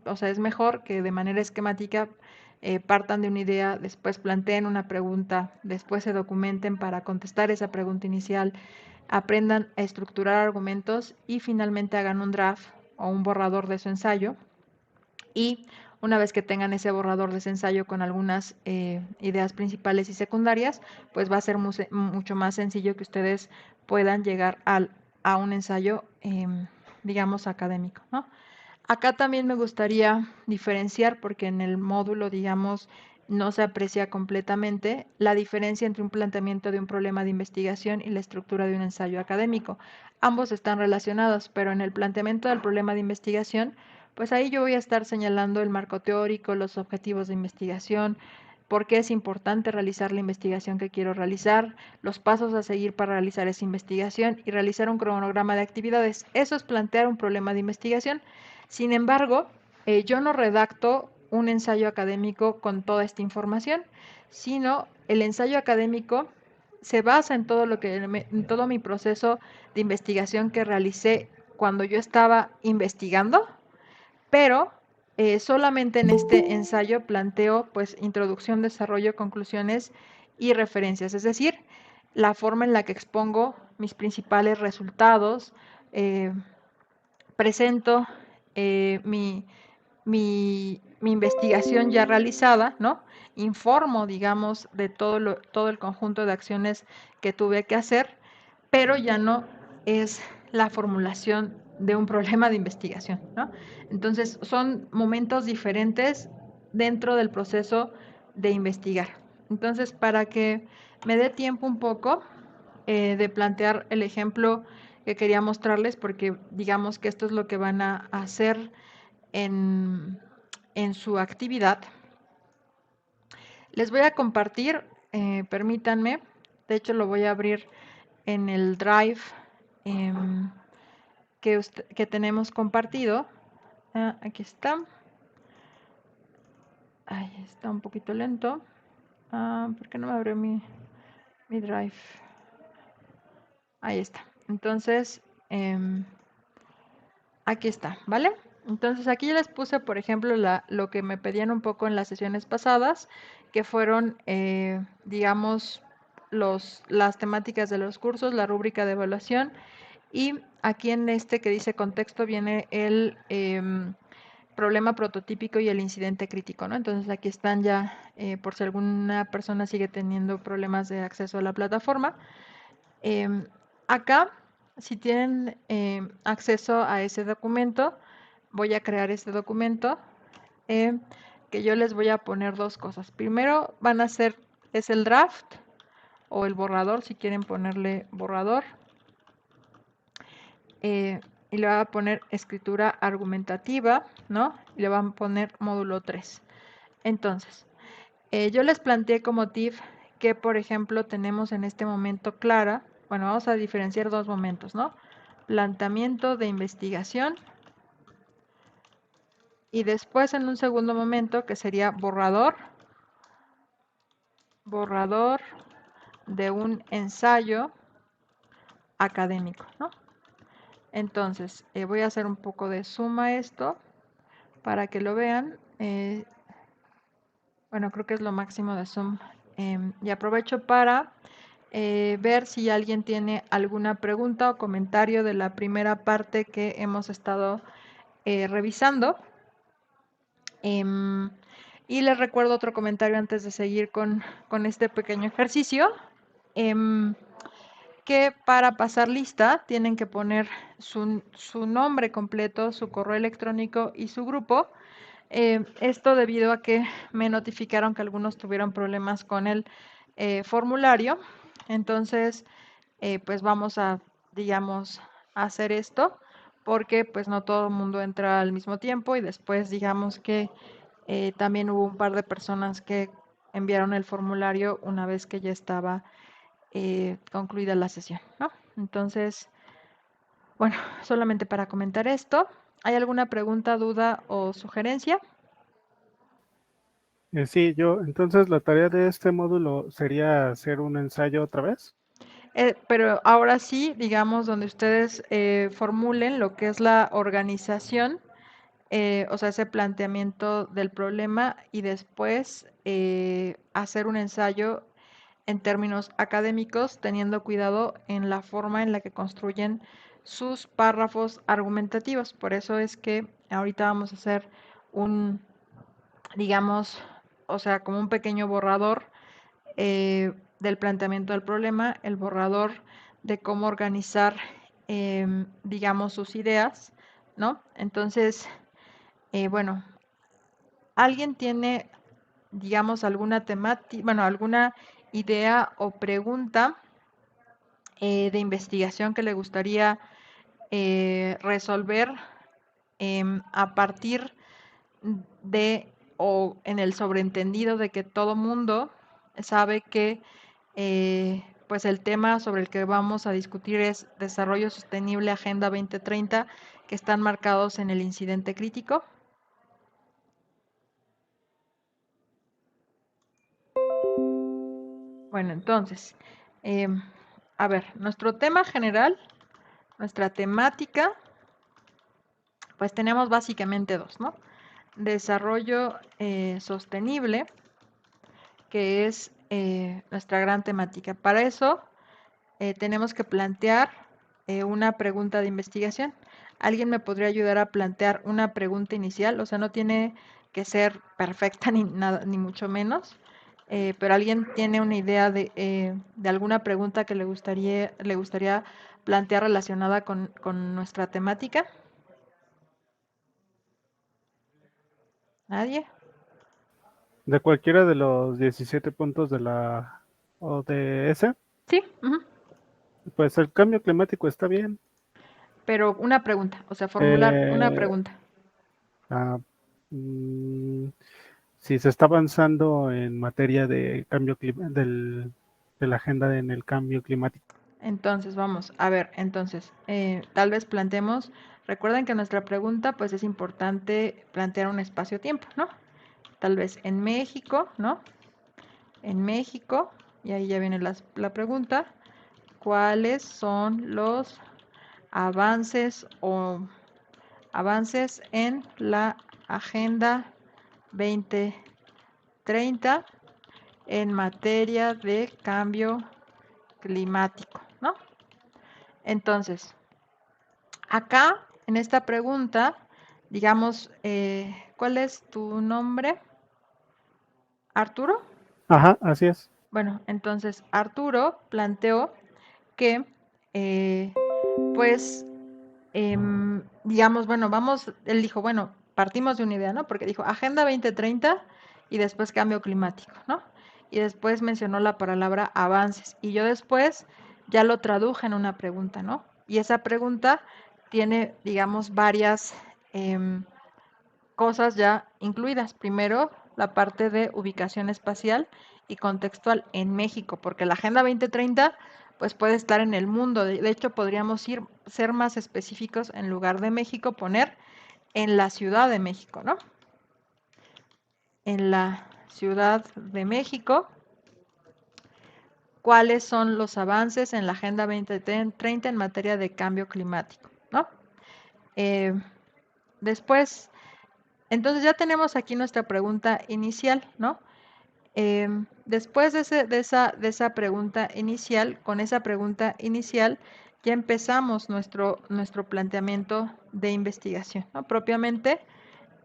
S1: o sea, es mejor que de manera esquemática partan de una idea, después planteen una pregunta, después se documenten para contestar esa pregunta inicial, aprendan a estructurar argumentos y finalmente hagan un draft o un borrador de su ensayo y una vez que tengan ese borrador de ese ensayo con algunas ideas principales y secundarias, pues va a ser mucho más sencillo que ustedes puedan llegar a un ensayo, digamos, académico, ¿no? Acá también me gustaría diferenciar, porque en el módulo, digamos, no se aprecia completamente la diferencia entre un planteamiento de un problema de investigación y la estructura de un ensayo académico. Ambos están relacionados, pero en el planteamiento del problema de investigación, pues ahí yo voy a estar señalando el marco teórico, los objetivos de investigación, por qué es importante realizar la investigación que quiero realizar, los pasos a seguir para realizar esa investigación y realizar un cronograma de actividades. Eso es plantear un problema de investigación. Sin embargo, yo no redacto un ensayo académico con toda esta información, sino el ensayo académico se basa en en todo mi proceso de investigación que realicé cuando yo estaba investigando, pero solamente en este ensayo planteo pues introducción, desarrollo, conclusiones y referencias, es decir, la forma en la que expongo mis principales resultados, eh, presento mi investigación ya realizada, ¿no? Informo, digamos, de todo el conjunto de acciones que tuve que hacer, pero ya no es la formulación de un problema de investigación, ¿no? Entonces, son momentos diferentes dentro del proceso de investigar. Entonces, para que me dé tiempo un poco de plantear el ejemplo que quería mostrarles, porque digamos que esto es lo que van a hacer en, en su actividad. Les voy a compartir, permítanme, de hecho lo voy a abrir en el Drive eh, que tenemos compartido. Aquí está. Ahí está un poquito lento. ¿Por qué no me abrió mi Drive? Ahí está. Entonces, aquí está, ¿vale? Entonces aquí les puse, por ejemplo, lo que me pedían un poco en las sesiones pasadas, que fueron, digamos, las temáticas de los cursos, la rúbrica de evaluación, y aquí en este que dice contexto viene el problema prototípico y el incidente crítico, ¿no? Entonces aquí están ya, por si alguna persona sigue teniendo problemas de acceso a la plataforma. Acá, si tienen acceso a ese documento, voy a crear este documento eh, que yo les voy a poner dos cosas. Primero van a ser, es el draft o el borrador, si quieren ponerle borrador. Y le van a poner escritura argumentativa, ¿no? Y le van a poner módulo 3. Entonces, yo les planteé como tip que, por ejemplo, tenemos en este momento clara, bueno, vamos a diferenciar dos momentos, ¿no? Planteamiento de investigación y después en un segundo momento que sería borrador de un ensayo académico, ¿no? Entonces, voy a hacer un poco de zoom a esto para que lo vean. Bueno, creo que es lo máximo de zoom. Y aprovecho para ver si alguien tiene alguna pregunta o comentario de la primera parte que hemos estado revisando. Em, y les recuerdo otro comentario antes de seguir con este pequeño ejercicio. Em, que para pasar lista tienen que poner su nombre completo, su correo electrónico y su grupo. Esto debido a que me notificaron que algunos tuvieron problemas con el formulario. Entonces, pues vamos a, digamos, hacer esto porque pues no todo el mundo entra al mismo tiempo y después digamos que también hubo un par de personas que enviaron el formulario una vez que ya estaba concluida la sesión, ¿no? Entonces, bueno, solamente para comentar esto. ¿Hay alguna pregunta, duda o sugerencia?
S2: Sí, entonces la tarea de este módulo sería hacer un ensayo otra vez.
S1: Pero ahora sí, digamos, donde ustedes formulen lo que es la organización, o sea, ese planteamiento del problema y después hacer un ensayo en términos académicos, teniendo cuidado en la forma en la que construyen sus párrafos argumentativos. Por eso es que ahorita vamos a hacer un, digamos, o sea, como un pequeño borrador del planteamiento del problema, el borrador de cómo organizar, digamos, sus ideas, ¿no? Entonces, bueno, ¿alguien tiene, digamos, alguna temática, bueno, alguna idea o pregunta de investigación que le gustaría resolver a partir de o en el sobreentendido de que todo mundo sabe que pues el tema sobre el que vamos a discutir es desarrollo sostenible Agenda 2030 que están marcados en el incidente crítico? Bueno, entonces, em, a ver, nuestro tema general, nuestra temática, pues tenemos básicamente dos, ¿no? Desarrollo sostenible, que es nuestra gran temática. Para eso tenemos que plantear una pregunta de investigación. ¿Alguien me podría ayudar a plantear una pregunta inicial? O sea, no tiene que ser perfecta ni nada, ni mucho menos, pero alguien tiene una idea de alguna pregunta que le gustaría plantear relacionada con nuestra temática. ¿Nadie?
S2: De cualquiera de los 17 puntos de la ODS,
S1: Sí, ujú.
S2: pues el cambio climático está bien.
S1: Pero una pregunta, o sea, formular una
S2: Eh,
S1: pregunta.
S2: ah, mm, si se está avanzando en materia de de la agenda en el cambio climático.
S1: Entonces, vamos, a ver, entonces, tal vez planteemos, recuerden que nuestra pregunta, pues es importante plantear un espacio-tiempo, ¿no? Tal vez en México, ¿no? En México, y ahí ya viene la pregunta, ¿cuáles son los avances o avances en la Agenda 2030 en materia de cambio climático, ¿no? Entonces, acá, en esta pregunta, digamos, ¿cuál es tu nombre? ¿Arturo?
S2: Ajá, así es.
S1: Bueno, entonces Arturo planteó que, eh, pues, digamos, bueno, vamos, él dijo, bueno, partimos de una idea, ¿no? Porque dijo Agenda 2030 y después cambio climático, ¿no? Y después mencionó la palabra avances. Y yo después ya lo traduje en una pregunta, ¿no? Y esa pregunta tiene, digamos, varias cosas ya incluidas. Primero, la parte de ubicación espacial y contextual en México, porque la Agenda 2030 pues puede estar en el mundo. De hecho, podríamos ser más específicos en lugar de México, poner en la Ciudad de México, ¿no? En la Ciudad de México, ¿cuáles son los avances en la Agenda 2030 en materia de cambio climático, ¿no? Eh, después, entonces ya tenemos aquí nuestra pregunta inicial, ¿no? Después de esa pregunta inicial, con esa pregunta inicial, ya empezamos nuestro planteamiento de investigación, ¿no? Propiamente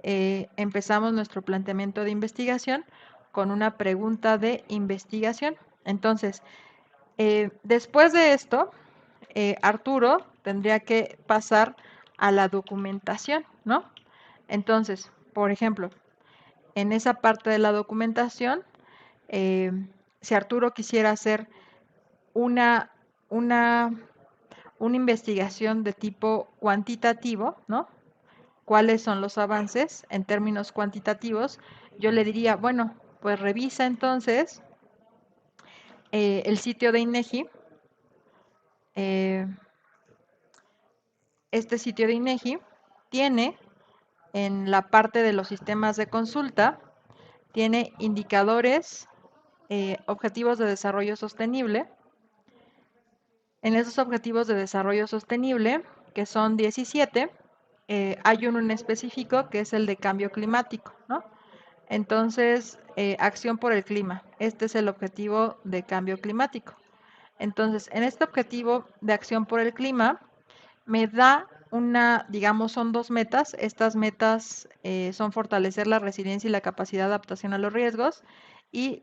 S1: empezamos nuestro planteamiento de investigación con una pregunta de investigación. Entonces, Después de esto, Arturo tendría que pasar a la documentación, ¿no? Entonces, por ejemplo, en esa parte de la documentación, eh, si Arturo quisiera hacer una, una, una investigación de tipo cuantitativo, ¿no? ¿Cuáles son los avances en términos cuantitativos? Yo le diría, bueno, pues revisa entonces el sitio de INEGI. Este sitio de INEGI tiene en la parte de los sistemas de consulta, tiene indicadores, objetivos de desarrollo sostenible. En esos objetivos de desarrollo sostenible, que son 17, hay uno en específico que es el de cambio climático, ¿no? Entonces, acción por el clima. Este es el objetivo de cambio climático. Entonces, en este objetivo de acción por el clima, me da una, digamos, son dos metas. Estas metas son fortalecer la resiliencia y la capacidad de adaptación a los riesgos y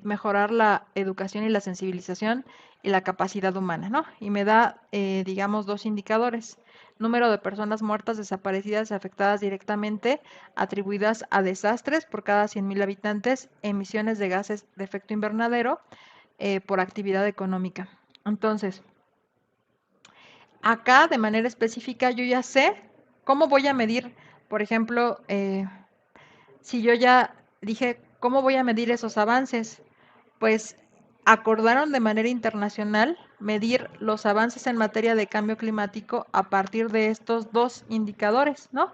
S1: mejorar la educación y la sensibilización y la capacidad humana, ¿no? Y me da, digamos, dos indicadores. Número de personas muertas, desaparecidas y afectadas directamente, atribuidas a desastres por cada 100.000 habitantes, emisiones de gases de efecto invernadero por actividad económica. Entonces, acá de manera específica yo ya sé cómo voy a medir, por ejemplo, si yo ya dije cómo voy a medir esos avances, pues acordaron de manera internacional medir los avances en materia de cambio climático a partir de estos dos indicadores, ¿no?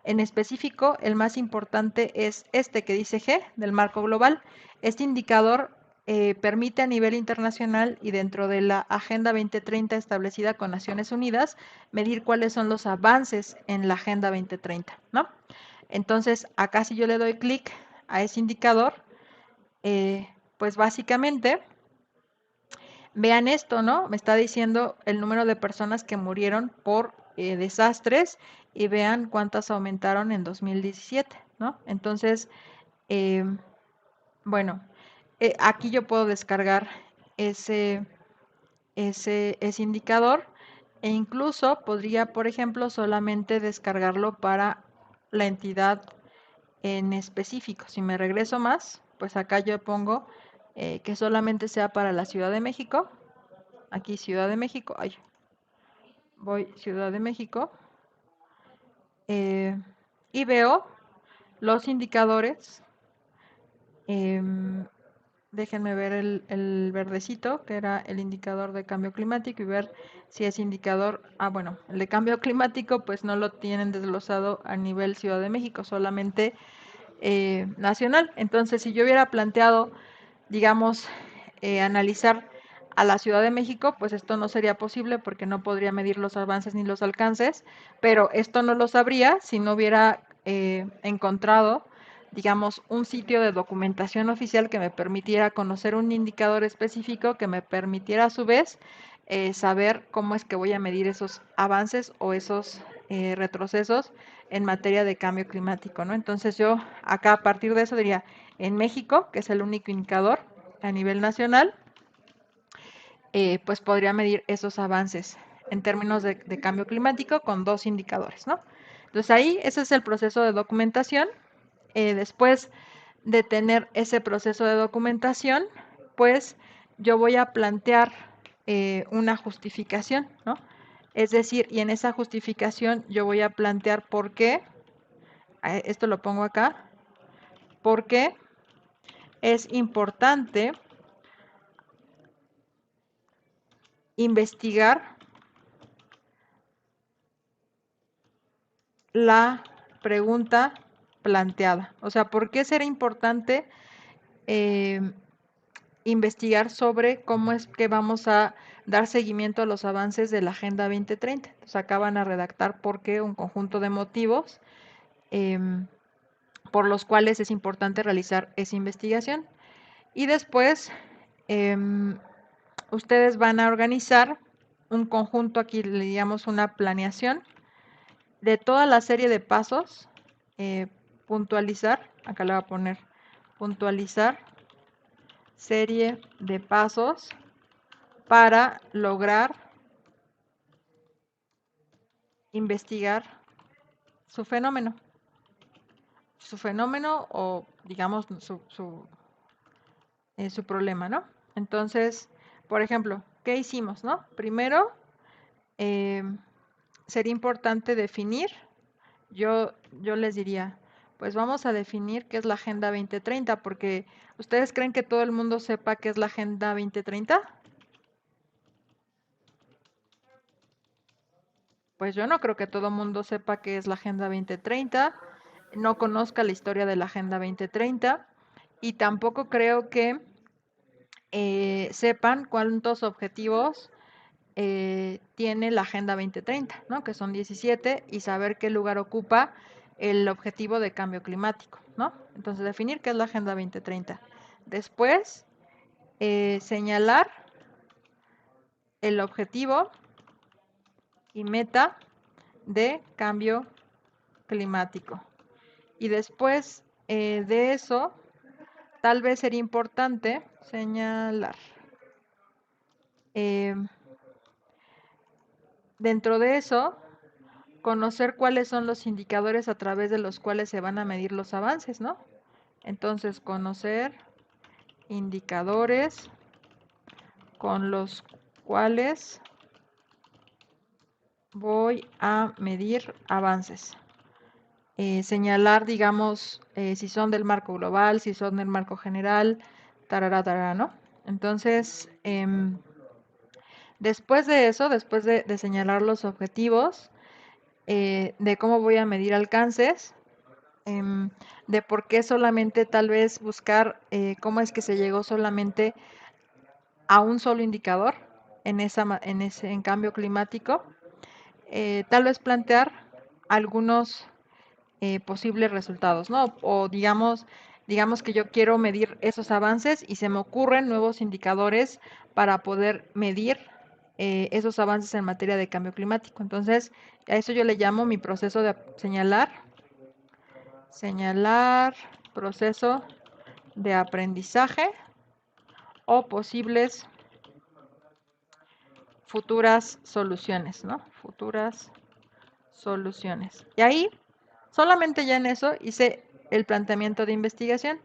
S1: En específico, el más importante es este que dice G, del marco global. Este indicador permite a nivel internacional y dentro de la Agenda 2030 establecida con Naciones Unidas, medir cuáles son los avances en la Agenda 2030, ¿no? Entonces, acá si yo le doy clic a ese indicador, pues básicamente, vean esto, ¿no? Me está diciendo el número de personas que murieron por desastres y vean cuántas aumentaron en 2017, ¿no? Entonces, eh, bueno, aquí yo puedo descargar ese, ese indicador e incluso podría, por ejemplo, solamente descargarlo para la entidad en específico. Si me regreso más, pues acá yo pongo que solamente sea para la Ciudad de México. Aquí Ciudad de México, ay, voy Ciudad de México eh, y veo los indicadores. em, Déjenme ver el verdecito, que era el indicador de cambio climático y ver si es indicador, bueno, el de cambio climático pues no lo tienen desglosado a nivel Ciudad de México, solamente nacional. Entonces, si yo hubiera planteado, digamos, analizar a la Ciudad de México, pues esto no sería posible porque no podría medir los avances ni los alcances, pero esto no lo sabría si no hubiera encontrado, digamos, un sitio de documentación oficial que me permitiera conocer un indicador específico que me permitiera a su vez saber cómo es que voy a medir esos avances o esos retrocesos en materia de cambio climático, ¿no? Entonces yo acá a partir de eso diría, en México, que es el único indicador a nivel nacional, pues podría medir esos avances en términos de cambio climático con dos indicadores, ¿no? Entonces ahí ese es el proceso de documentación. Después de tener ese proceso de documentación, pues yo voy a plantear una justificación, ¿no? Es decir, y en esa justificación yo voy a plantear por qué, esto lo pongo acá, por qué es importante investigar la pregunta planteada. O sea, ¿por qué será importante eh, investigar sobre cómo es que vamos a dar seguimiento a los avances de la Agenda 2030? Entonces, acá van a redactar por qué un conjunto de motivos eh, por los cuales es importante realizar esa investigación. Y después, eh, ustedes van a organizar un conjunto, aquí le digamos una planeación de toda la serie de pasos, eh, puntualizar, acá le voy a poner puntualizar serie de pasos para lograr investigar su fenómeno. Su fenómeno o, digamos, su problema, ¿no? Entonces, por ejemplo, ¿qué hicimos, no? Primero, eh, sería importante definir, yo les diría, pues vamos a definir qué es la Agenda 2030, porque ¿ustedes creen que todo el mundo sepa qué es la Agenda 2030? Pues yo no creo que todo el mundo sepa qué es la Agenda 2030, no conozca la historia de la Agenda 2030 y tampoco creo que sepan cuántos objetivos tiene la Agenda 2030, ¿no? Que son 17, y saber qué lugar ocupa el objetivo de cambio climático, ¿no? Entonces, definir qué es la Agenda 2030. Después, señalar el objetivo y meta de cambio climático. Y después de eso, tal vez sería importante señalar. Eh, Dentro de eso, conocer cuáles son los indicadores a través de los cuales se van a medir los avances, ¿no? Entonces, conocer indicadores con los cuales voy a medir avances. Señalar, digamos, si son del marco global, si son del marco general, tarará, tarará, ¿no? Entonces, después de eso, después de señalar los objetivos, de cómo voy a medir alcances, em, de por qué solamente tal vez buscar cómo es que se llegó solamente a un solo indicador en cambio climático, tal vez plantear algunos posibles resultados, ¿no? O digamos que yo quiero medir esos avances y se me ocurren nuevos indicadores para poder medir esos avances en materia de cambio climático. Entonces, a eso yo le llamo mi proceso de señalar proceso de aprendizaje o posibles futuras soluciones, ¿no? Futuras soluciones. Y ahí, solamente ya en eso, hice el planteamiento de investigación.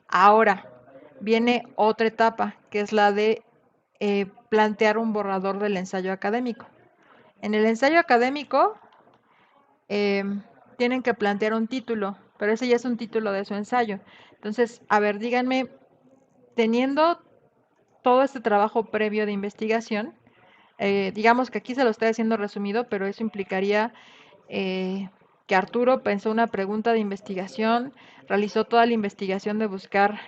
S1: Ahora, viene otra etapa, que es la de plantear un borrador del ensayo académico. En el ensayo académico, eh, tienen que plantear un título, pero ese ya es un título de su ensayo. Entonces, a ver, díganme, teniendo todo este trabajo previo de investigación, digamos que aquí se lo estoy haciendo resumido, pero eso implicaría eh, que Arturo pensó una pregunta de investigación, realizó toda la investigación de buscar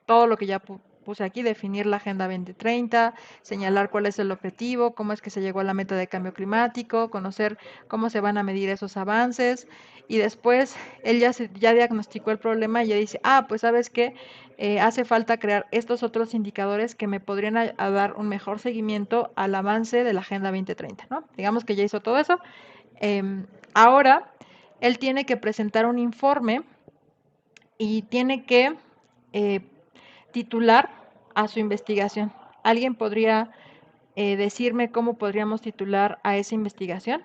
S1: todo lo que ya puse aquí, definir la Agenda 2030, señalar cuál es el objetivo, cómo es que se llegó a la meta de cambio climático, conocer cómo se van a medir esos avances, y después él ya diagnosticó el problema y ya dice, pues sabes qué, hace falta crear estos otros indicadores que me podrían a dar un mejor seguimiento al avance de la Agenda 2030, ¿no? Digamos que ya hizo todo eso. Ahora, él tiene que presentar un informe y tiene que eh, titular a su investigación. ¿Alguien podría decirme cómo podríamos titular a esa investigación?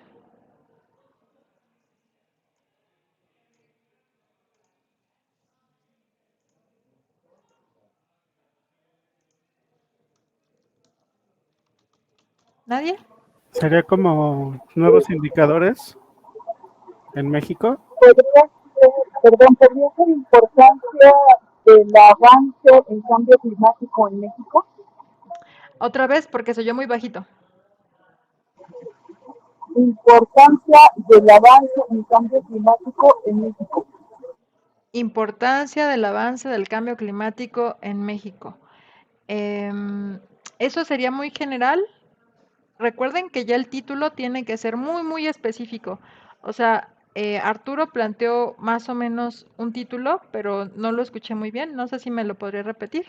S1: ¿Nadie?
S2: Sería como nuevos indicadores en México.
S3: Podría ser, perdón, podría ser importancia del avance en cambio climático en México.
S1: Otra vez, porque se oyó muy bajito.
S3: Importancia del avance en cambio climático en México.
S1: Importancia del avance del cambio climático en México. Eso sería muy general. Recuerden que ya el título tiene que ser muy, muy específico. O sea, Arturo planteó más o menos un título, pero no lo escuché muy bien. No sé si me lo podría repetir.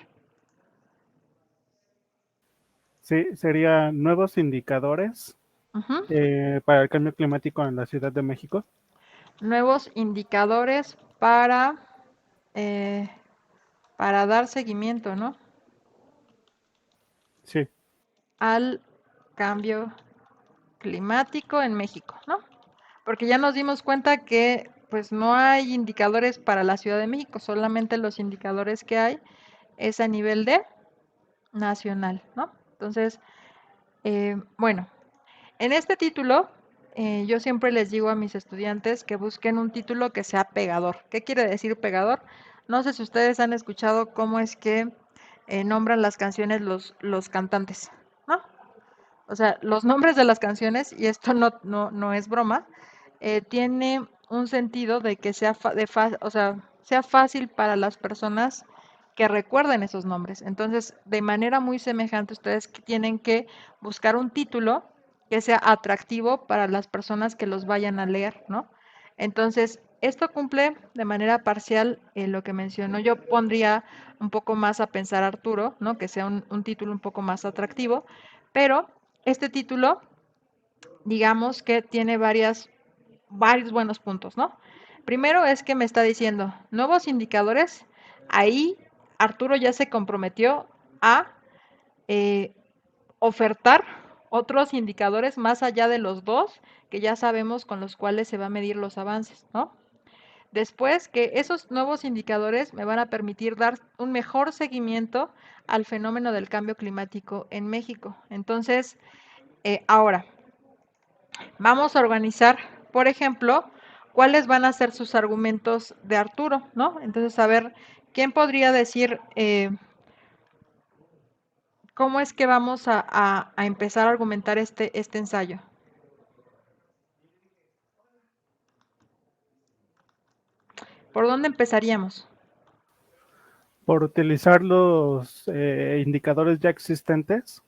S2: Sí, sería nuevos indicadores
S1: Ujú.
S2: para el cambio climático en la Ciudad de México.
S1: Nuevos indicadores eh, para dar seguimiento, ¿no?
S2: Sí.
S1: al cambio climático en México, ¿no? Porque ya nos dimos cuenta que pues no hay indicadores para la Ciudad de México, solamente los indicadores que hay es a nivel de nacional, ¿no? Entonces, bueno, en este título yo siempre les digo a mis estudiantes que busquen un título que sea pegador. ¿Qué quiere decir pegador? No sé si ustedes han escuchado cómo es que nombran las canciones los cantantes, ¿no? O sea, los nombres de las canciones, y esto no es broma, tiene un sentido de que sea, o sea, sea fácil para las personas que recuerden esos nombres. Entonces, de manera muy semejante, ustedes tienen que buscar un título que sea atractivo para las personas que los vayan a leer, ¿no? Entonces, esto cumple de manera parcial lo que mencionó. Yo pondría un poco más a pensar Arturo, ¿no? Que sea un título un poco más atractivo, pero este título, digamos que tiene varios buenos puntos, ¿no? Primero es que me está diciendo nuevos indicadores. Ahí Arturo ya se comprometió a eh, ofertar otros indicadores más allá de los dos que ya sabemos con los cuales se va a medir los avances, ¿no? Después que esos nuevos indicadores me van a permitir dar un mejor seguimiento al fenómeno del cambio climático en México. Entonces, ahora, vamos a organizar, por ejemplo, cuáles van a ser sus argumentos de Arturo, ¿no? Entonces, a ver, ¿quién podría decir cómo es que vamos a empezar a argumentar este ensayo? ¿Por dónde empezaríamos?
S2: Por utilizar los indicadores ya existentes.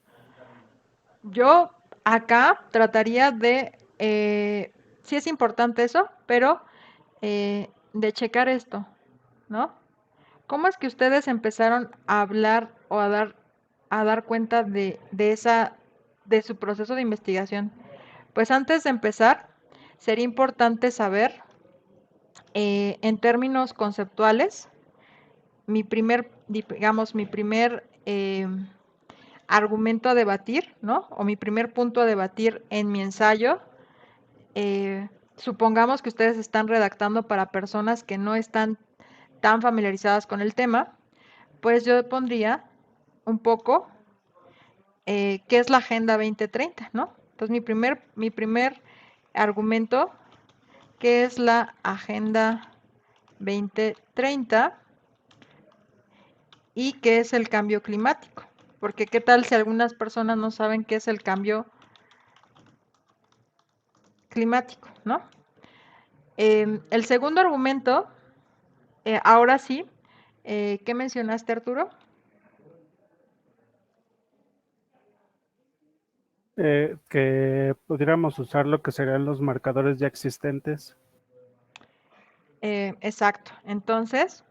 S1: Yo acá trataría sí es importante eso, pero de checar esto, ¿no? ¿Cómo es que ustedes empezaron a hablar o a dar cuenta de su proceso de investigación? Pues antes de empezar, sería importante saber, en términos conceptuales, mi primer argumento a debatir, ¿no? O mi primer punto a debatir en mi ensayo. Supongamos que ustedes están redactando para personas que no están tan familiarizadas con el tema, pues yo pondría un poco qué es la Agenda 2030, ¿no? Entonces mi primer argumento, ¿qué es la Agenda 2030 y qué es el cambio climático? Porque qué tal si algunas personas no saben qué es el cambio climático, ¿no? El segundo argumento, ahora sí, ¿qué mencionaste, Arturo?
S2: Que pudiéramos usar lo que serían los marcadores ya existentes.
S1: Exacto. Entonces,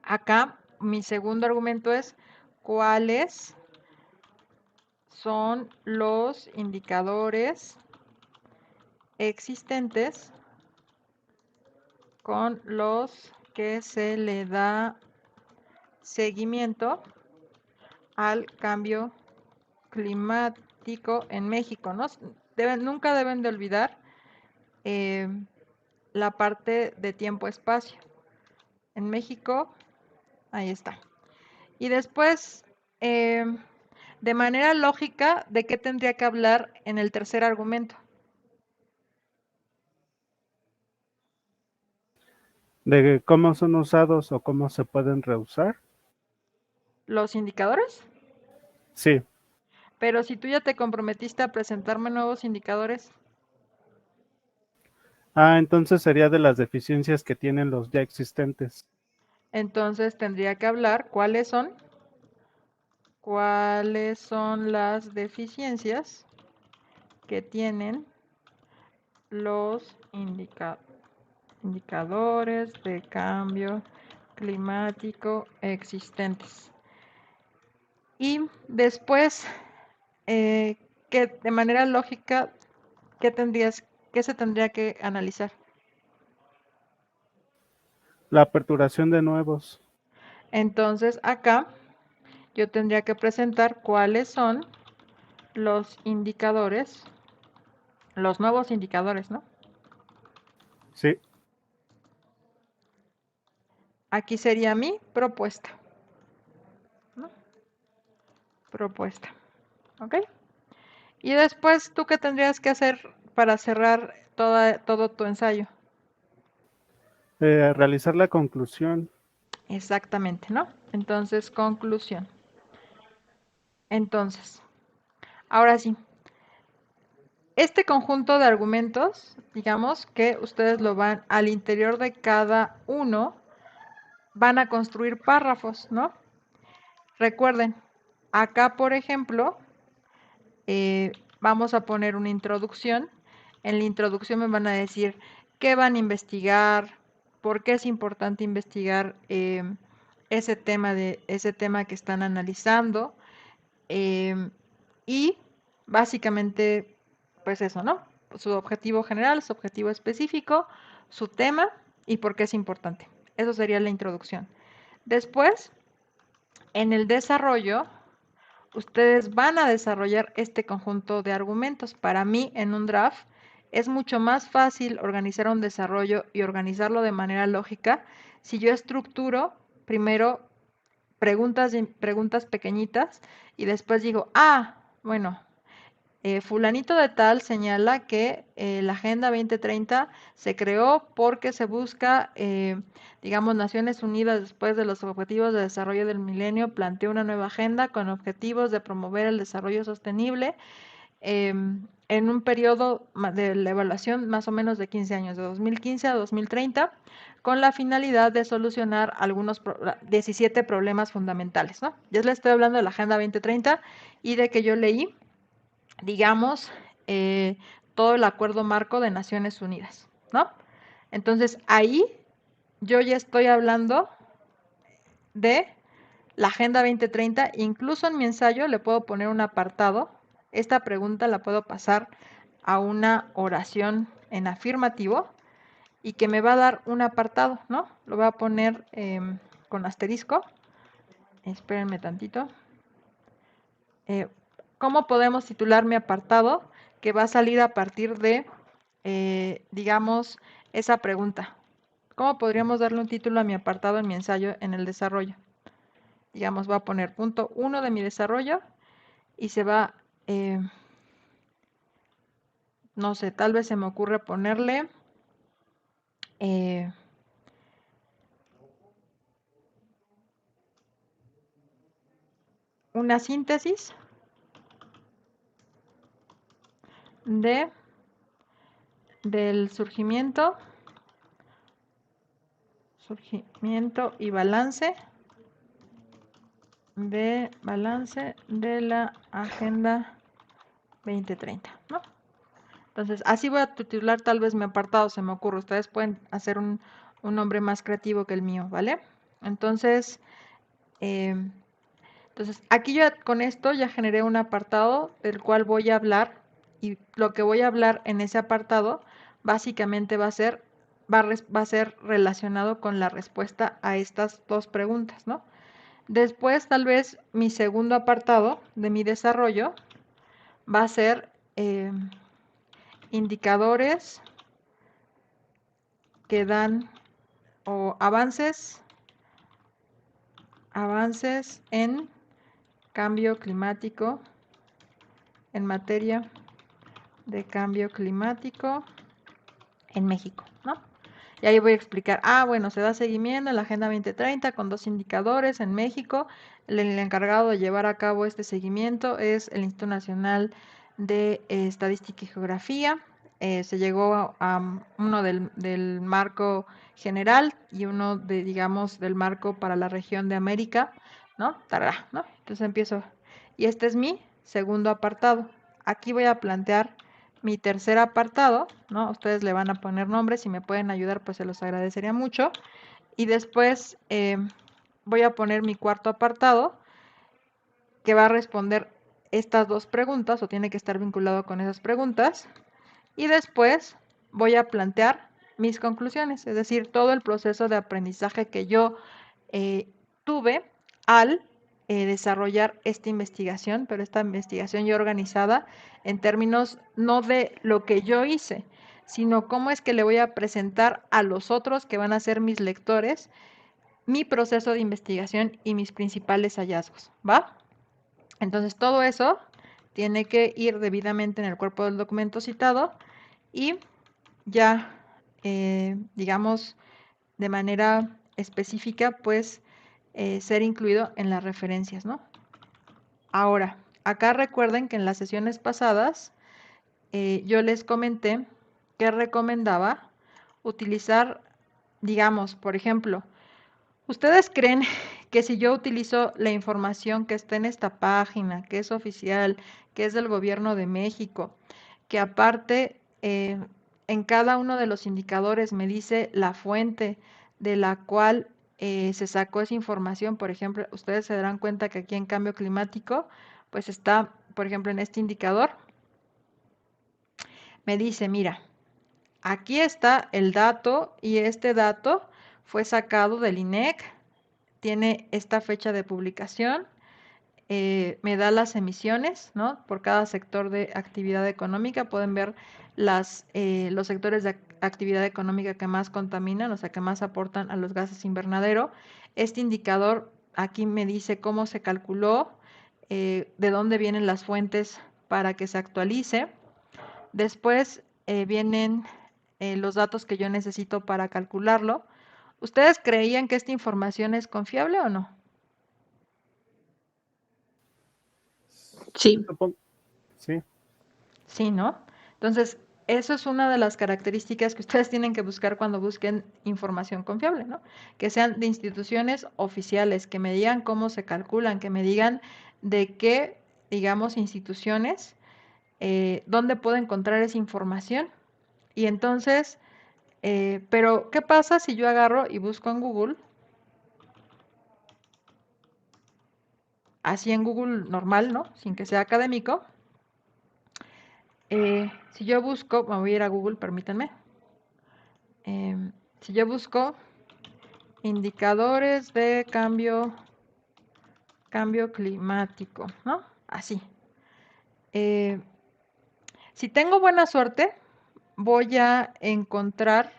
S1: acá mi segundo argumento es cuáles son los indicadores existentes con los que se le da seguimiento al cambio climático en México, ¿no? Nunca deben de olvidar eh, la parte de tiempo-espacio. En México, ahí está. Y después, de manera lógica, ¿de qué tendría que hablar en el tercer argumento?
S2: De cómo son usados o cómo se pueden reusar.
S1: ¿Los indicadores?
S2: Sí.
S1: Pero si tú ya te comprometiste a presentarme nuevos indicadores,
S2: Entonces sería de las deficiencias que tienen los ya existentes.
S1: entonces tendría que hablar cuáles son las deficiencias que tienen los indicadores de cambio climático existentes. Y después, eh, que de manera lógica, ¿qué se tendría que analizar?
S2: La aperturación de nuevos.
S1: Entonces, acá yo tendría que presentar cuáles son los indicadores, los nuevos indicadores, ¿no?
S2: Sí.
S1: Aquí sería mi propuesta, ¿no? Propuesta, ¿ok? Y después, ¿tú qué tendrías que hacer para cerrar todo tu ensayo?
S2: Realizar la conclusión.
S1: Exactamente, ¿no? Entonces, conclusión. Entonces, ahora sí, este conjunto de argumentos, digamos que ustedes lo van al interior de cada uno, van a construir párrafos, ¿no? Recuerden, acá, por ejemplo, vamos a poner una introducción. En la introducción me van a decir qué van a investigar, por qué es importante investigar ese tema que están analizando. Y básicamente, pues eso, ¿no? Su objetivo general, su objetivo específico, su tema y por qué es importante. Eso sería la introducción. Después, en el desarrollo, ustedes van a desarrollar este conjunto de argumentos. Para mí, en un draft, es mucho más fácil organizar un desarrollo y organizarlo de manera lógica si yo estructuro primero preguntas pequeñitas y después digo, bueno, fulanito de tal señala que la Agenda 2030 se creó porque se busca, digamos, Naciones Unidas después de los Objetivos de Desarrollo del Milenio planteó una nueva agenda con objetivos de promover el desarrollo sostenible en un periodo de la evaluación más o menos de 15 años, de 2015 a 2030, con la finalidad de solucionar algunos 17 problemas fundamentales, ¿no? Ya les estoy hablando de la Agenda 2030 y de que yo leí, digamos, todo el acuerdo marco de Naciones Unidas, ¿no? Entonces ahí yo ya estoy hablando de la Agenda 2030, incluso en mi ensayo le puedo poner un apartado. Esta pregunta la puedo pasar a una oración en afirmativo y que me va a dar un apartado, ¿no? Lo voy a poner con asterisco. Espérenme tantito. ¿Cómo podemos titular mi apartado? Que va a salir a partir de, digamos, esa pregunta. ¿Cómo podríamos darle un título a mi apartado en mi ensayo en el desarrollo? Digamos, voy a poner punto 1 de mi desarrollo y se va, no sé, tal vez se me ocurre ponerle una síntesis de del surgimiento y balance de la Agenda 2030, ¿no? Entonces, así voy a titular tal vez mi apartado, se me ocurre. Ustedes pueden hacer un nombre más creativo que el mío, ¿vale? Entonces, aquí yo con esto ya generé un apartado del cual voy a hablar y lo que voy a hablar en ese apartado básicamente va a ser relacionado con la respuesta a estas dos preguntas, ¿no? Después, tal vez mi segundo apartado de mi desarrollo va a ser indicadores que dan o avances en cambio climático, en materia de cambio climático en México, ¿no? Y ahí voy a explicar, bueno, se da seguimiento en la Agenda 2030 con 2 indicadores en México. El encargado de llevar a cabo este seguimiento es el Instituto Nacional de Estadística y Geografía. Se llegó a uno del marco general y uno de, digamos, del marco para la región de América, ¿no? Tarará, ¿no? Entonces empiezo. Y este es mi segundo apartado. Aquí voy a plantear mi tercer apartado, ¿no? Ustedes le van a poner nombres, si me pueden ayudar, pues se los agradecería mucho. Y después voy a poner mi cuarto apartado, que va a responder estas dos preguntas, o tiene que estar vinculado con esas preguntas. Y después voy a plantear mis conclusiones, es decir, todo el proceso de aprendizaje que yo tuve al desarrollar esta investigación, pero esta investigación ya organizada en términos no de lo que yo hice, sino cómo es que le voy a presentar a los otros que van a ser mis lectores mi proceso de investigación y mis principales hallazgos, ¿va? Entonces todo eso tiene que ir debidamente en el cuerpo del documento citado y ya, digamos, de manera específica, pues ser incluido en las referencias, ¿no? Ahora, acá recuerden que en las sesiones pasadas yo les comenté que recomendaba utilizar, digamos, por ejemplo, ¿ustedes creen que si yo utilizo la información que está en esta página, que es oficial, que es del gobierno de México, que aparte en cada uno de los indicadores me dice la fuente de la cual se sacó esa información? Por ejemplo, ustedes se darán cuenta que aquí en cambio climático, pues está, por ejemplo, en este indicador, me dice, mira, aquí está el dato y este dato fue sacado del INEC, tiene esta fecha de publicación, me da las emisiones, ¿no? Por cada sector de actividad económica pueden ver los sectores de actividad económica que más contaminan, o sea, que más aportan a los gases invernadero. Este indicador aquí me dice cómo se calculó, de dónde vienen las fuentes para que se actualice. Después vienen los datos que yo necesito para calcularlo. ¿Ustedes creían que esta información es confiable o no?
S4: Sí.
S2: Sí.
S1: Sí, ¿no? Entonces, eso es una de las características que ustedes tienen que buscar cuando busquen información confiable, ¿no? Que sean de instituciones oficiales, que me digan cómo se calculan, que me digan de qué, digamos, instituciones, dónde puedo encontrar esa información. Y entonces, pero ¿qué pasa si yo agarro y busco en Google? Así en Google normal, ¿no? Sin que sea académico. Si yo busco, me voy a ir a Google, permítanme. Si yo busco indicadores de cambio climático, ¿no? Así. Si tengo buena suerte, voy a encontrar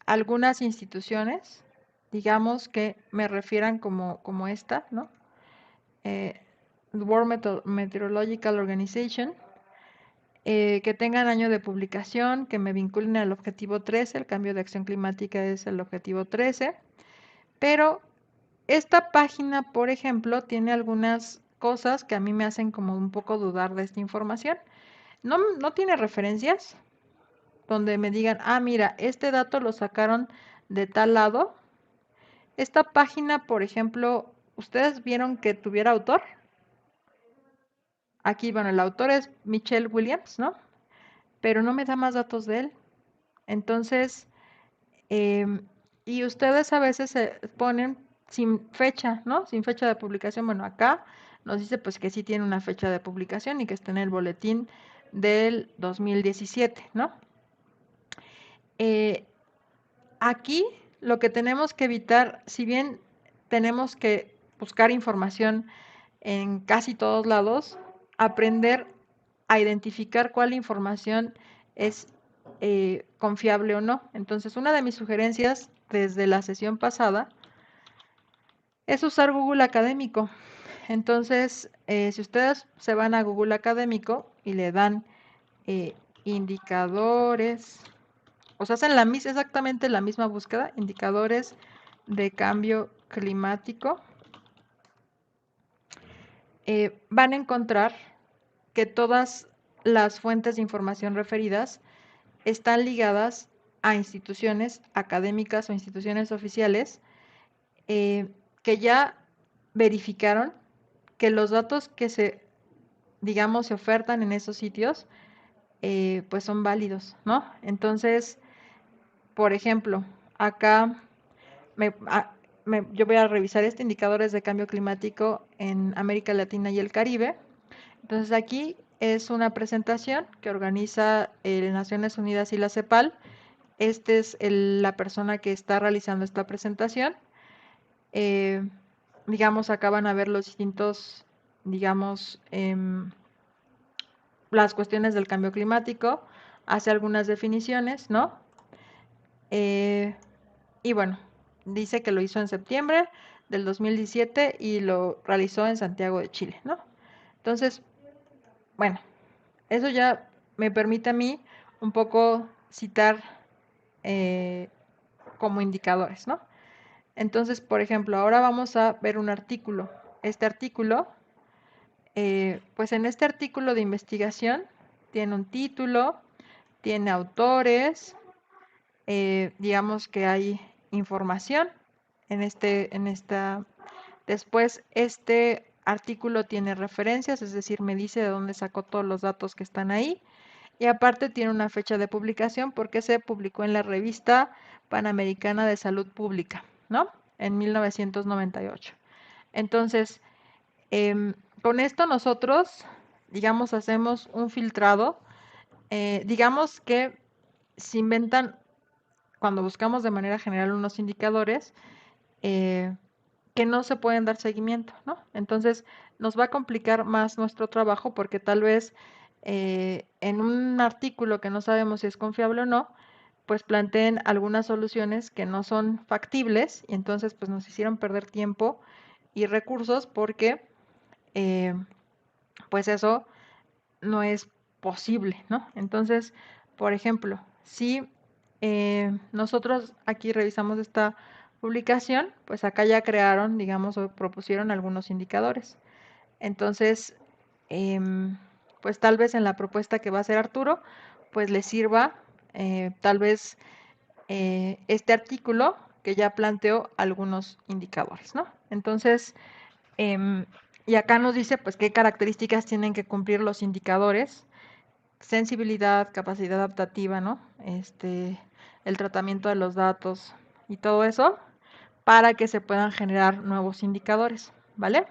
S1: algunas instituciones, digamos que me refieran como esta, ¿no? World Meteorological Organization, que tengan año de publicación, que me vinculen al objetivo 13, el cambio de acción climática es el objetivo 13, pero esta página, por ejemplo, tiene algunas cosas que a mí me hacen como un poco dudar de esta información. No tiene referencias donde me digan, ah, mira, este dato lo sacaron de tal lado. Esta página, por ejemplo, ¿ustedes vieron que tuviera autor? Aquí, bueno, el autor es Michelle Williams, ¿no? Pero no me da más datos de él. Entonces, y ustedes a veces se ponen sin fecha, ¿no? Sin fecha de publicación. Bueno, acá nos dice pues que sí tiene una fecha de publicación y que está en el boletín del 2017, ¿no? Aquí lo que tenemos que evitar, si bien tenemos que buscar información en casi todos lados, aprender a identificar cuál información es confiable o no. Entonces, una de mis sugerencias desde la sesión pasada es usar Google Académico. Entonces, si ustedes se van a Google Académico y le dan indicadores, o sea, hacen exactamente la misma búsqueda, indicadores de cambio climático, van a encontrar que todas las fuentes de información referidas están ligadas a instituciones académicas o instituciones oficiales que ya verificaron que los datos que digamos, se ofertan en esos sitios, pues son válidos, ¿no? Entonces, por ejemplo, acá yo voy a revisar indicadores de cambio climático en América Latina y el Caribe. Entonces aquí es una presentación que organiza Naciones Unidas y la CEPAL. Esta es la persona que está realizando esta presentación. digamos, acá van a ver los distintos, digamos, las cuestiones del cambio climático, hace algunas definiciones, ¿no? Y bueno, dice que lo hizo en septiembre del 2017 y lo realizó en Santiago de Chile, ¿no? Entonces, bueno, eso ya me permite a mí un poco citar como indicadores, ¿no? Entonces, por ejemplo, ahora vamos a ver un artículo. Este artículo, pues en este artículo de investigación tiene un título, tiene autores, digamos que hay información en esta. Después, este artículo tiene referencias, es decir, me dice de dónde sacó todos los datos que están ahí. Y aparte tiene una fecha de publicación porque se publicó en la revista Panamericana de Salud Pública, ¿no? En 1998. Entonces, con esto nosotros, digamos, hacemos un filtrado. Digamos que se inventan, cuando buscamos de manera general unos indicadores, eh, que no se pueden dar seguimiento, ¿no? Entonces, nos va a complicar más nuestro trabajo porque tal vez en un artículo que no sabemos si es confiable o no, pues planteen algunas soluciones que no son factibles y entonces pues nos hicieron perder tiempo y recursos porque eh, pues eso no es posible, ¿no? Entonces, por ejemplo, si nosotros aquí revisamos esta publicación, pues acá ya crearon, digamos, o propusieron algunos indicadores. Entonces, pues tal vez en la propuesta que va a hacer Arturo, pues le sirva tal vez este artículo que ya planteó algunos indicadores, ¿no? Entonces, em, y acá nos dice, pues, qué características tienen que cumplir los indicadores: sensibilidad, capacidad adaptativa, ¿no? El tratamiento de los datos y todo eso para que se puedan generar nuevos indicadores, ¿vale?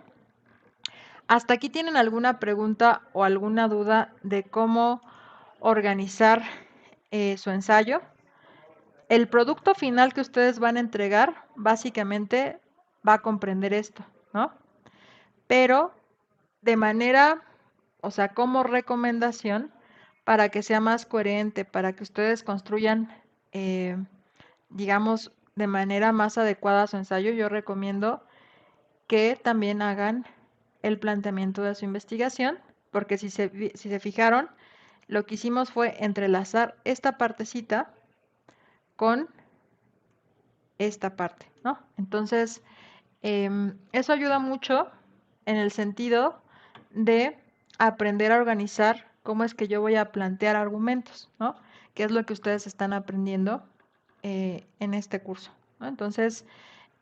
S1: ¿Hasta aquí tienen alguna pregunta o alguna duda de cómo organizar su ensayo? El producto final que ustedes van a entregar básicamente va a comprender esto, ¿no? Pero de manera, o sea, como recomendación, para que sea más coherente, para que ustedes construyan, eh, digamos, de manera más adecuada su ensayo, yo recomiendo que también hagan el planteamiento de su investigación, porque si se fijaron, lo que hicimos fue entrelazar esta partecita con esta parte, ¿no? Entonces, eso ayuda mucho en el sentido de aprender a organizar cómo es que yo voy a plantear argumentos, ¿no? Que es lo que ustedes están aprendiendo en este curso, ¿no? Entonces,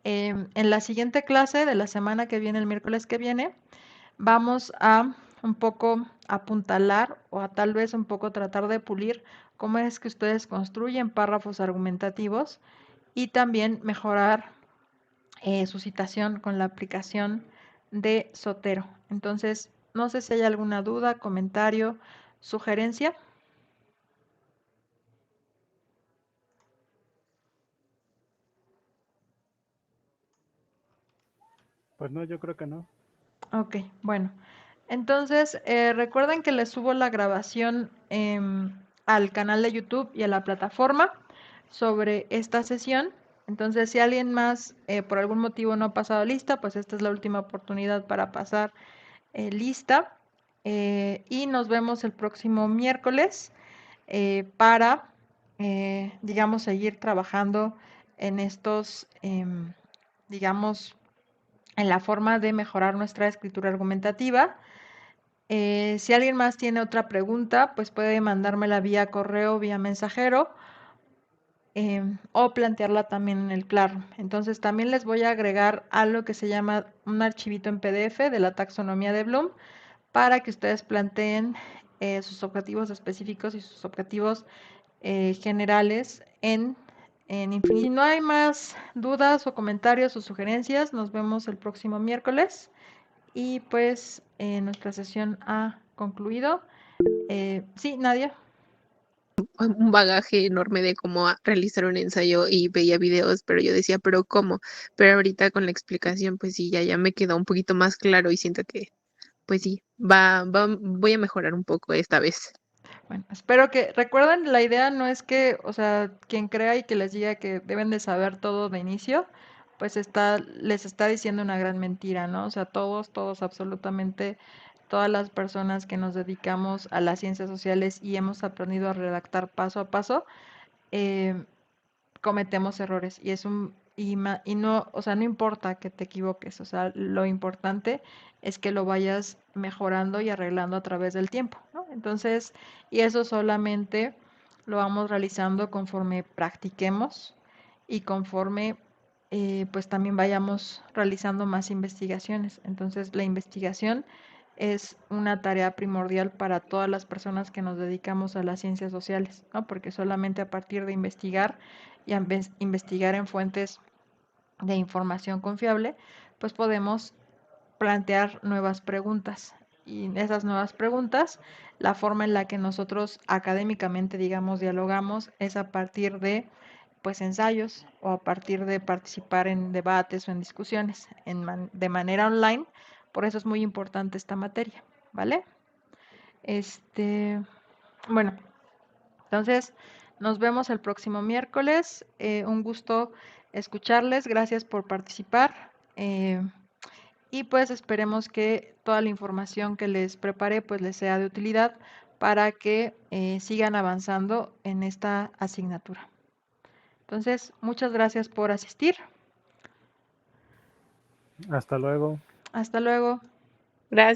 S1: en la siguiente clase de la semana que viene, el miércoles que viene, vamos a un poco apuntalar o a tal vez un poco tratar de pulir cómo es que ustedes construyen párrafos argumentativos y también mejorar su citación con la aplicación de Sotero. Entonces, no sé si hay alguna duda, comentario, sugerencia.
S2: Pues no, yo creo que no.
S1: Ok, bueno. Entonces, recuerden que les subo la grabación al canal de YouTube y a la plataforma sobre esta sesión. Entonces, si alguien más por algún motivo no ha pasado lista, pues esta es la última oportunidad para pasar lista. Y nos vemos el próximo miércoles para, digamos, seguir trabajando en estos, digamos, en la forma de mejorar nuestra escritura argumentativa. Si alguien más tiene otra pregunta, pues puede mandármela vía correo, vía mensajero, o plantearla también en el Classroom. Entonces también les voy a agregar algo que se llama un archivito en PDF de la taxonomía de Bloom para que ustedes planteen sus objetivos específicos y sus objetivos generales en Infinity. Si no hay más dudas o comentarios o sugerencias, nos vemos el próximo miércoles. Y pues nuestra sesión ha concluido. Sí, Nadia.
S4: un bagaje enorme de cómo realizar un ensayo y veía videos, pero yo decía, pero ¿cómo? Pero ahorita con la explicación, pues sí, ya me quedó un poquito más claro y siento que, pues sí, voy a mejorar un poco esta vez.
S1: Bueno, espero que recuerden, la idea no es que, o sea, quien crea y que les diga que deben de saber todo de inicio, pues les está diciendo una gran mentira, ¿no? O sea, todos, absolutamente todas las personas que nos dedicamos a las ciencias sociales y hemos aprendido a redactar paso a paso, eh, cometemos errores y no, o sea, no importa que te equivoques, o sea, lo importante es que lo vayas mejorando y arreglando a través del tiempo, ¿no? Entonces, y eso solamente lo vamos realizando conforme practiquemos y conforme pues también vayamos realizando más investigaciones. Entonces, la investigación es una tarea primordial para todas las personas que nos dedicamos a las ciencias sociales, ¿no? Porque solamente a partir de investigar y a investigar en fuentes de información confiable, pues podemos plantear nuevas preguntas. Y esas nuevas preguntas, la forma en la que nosotros académicamente, digamos, dialogamos es a partir de pues ensayos o a partir de participar en debates o en discusiones de manera online. Por eso es muy importante esta materia, ¿vale? Este, bueno, entonces nos vemos el próximo miércoles. Un gusto escucharles. Gracias por participar. Y pues esperemos que toda la información que les preparé pues les sea de utilidad para que sigan avanzando en esta asignatura. Entonces, muchas gracias por asistir.
S2: Hasta luego.
S1: Hasta luego.
S4: Gracias.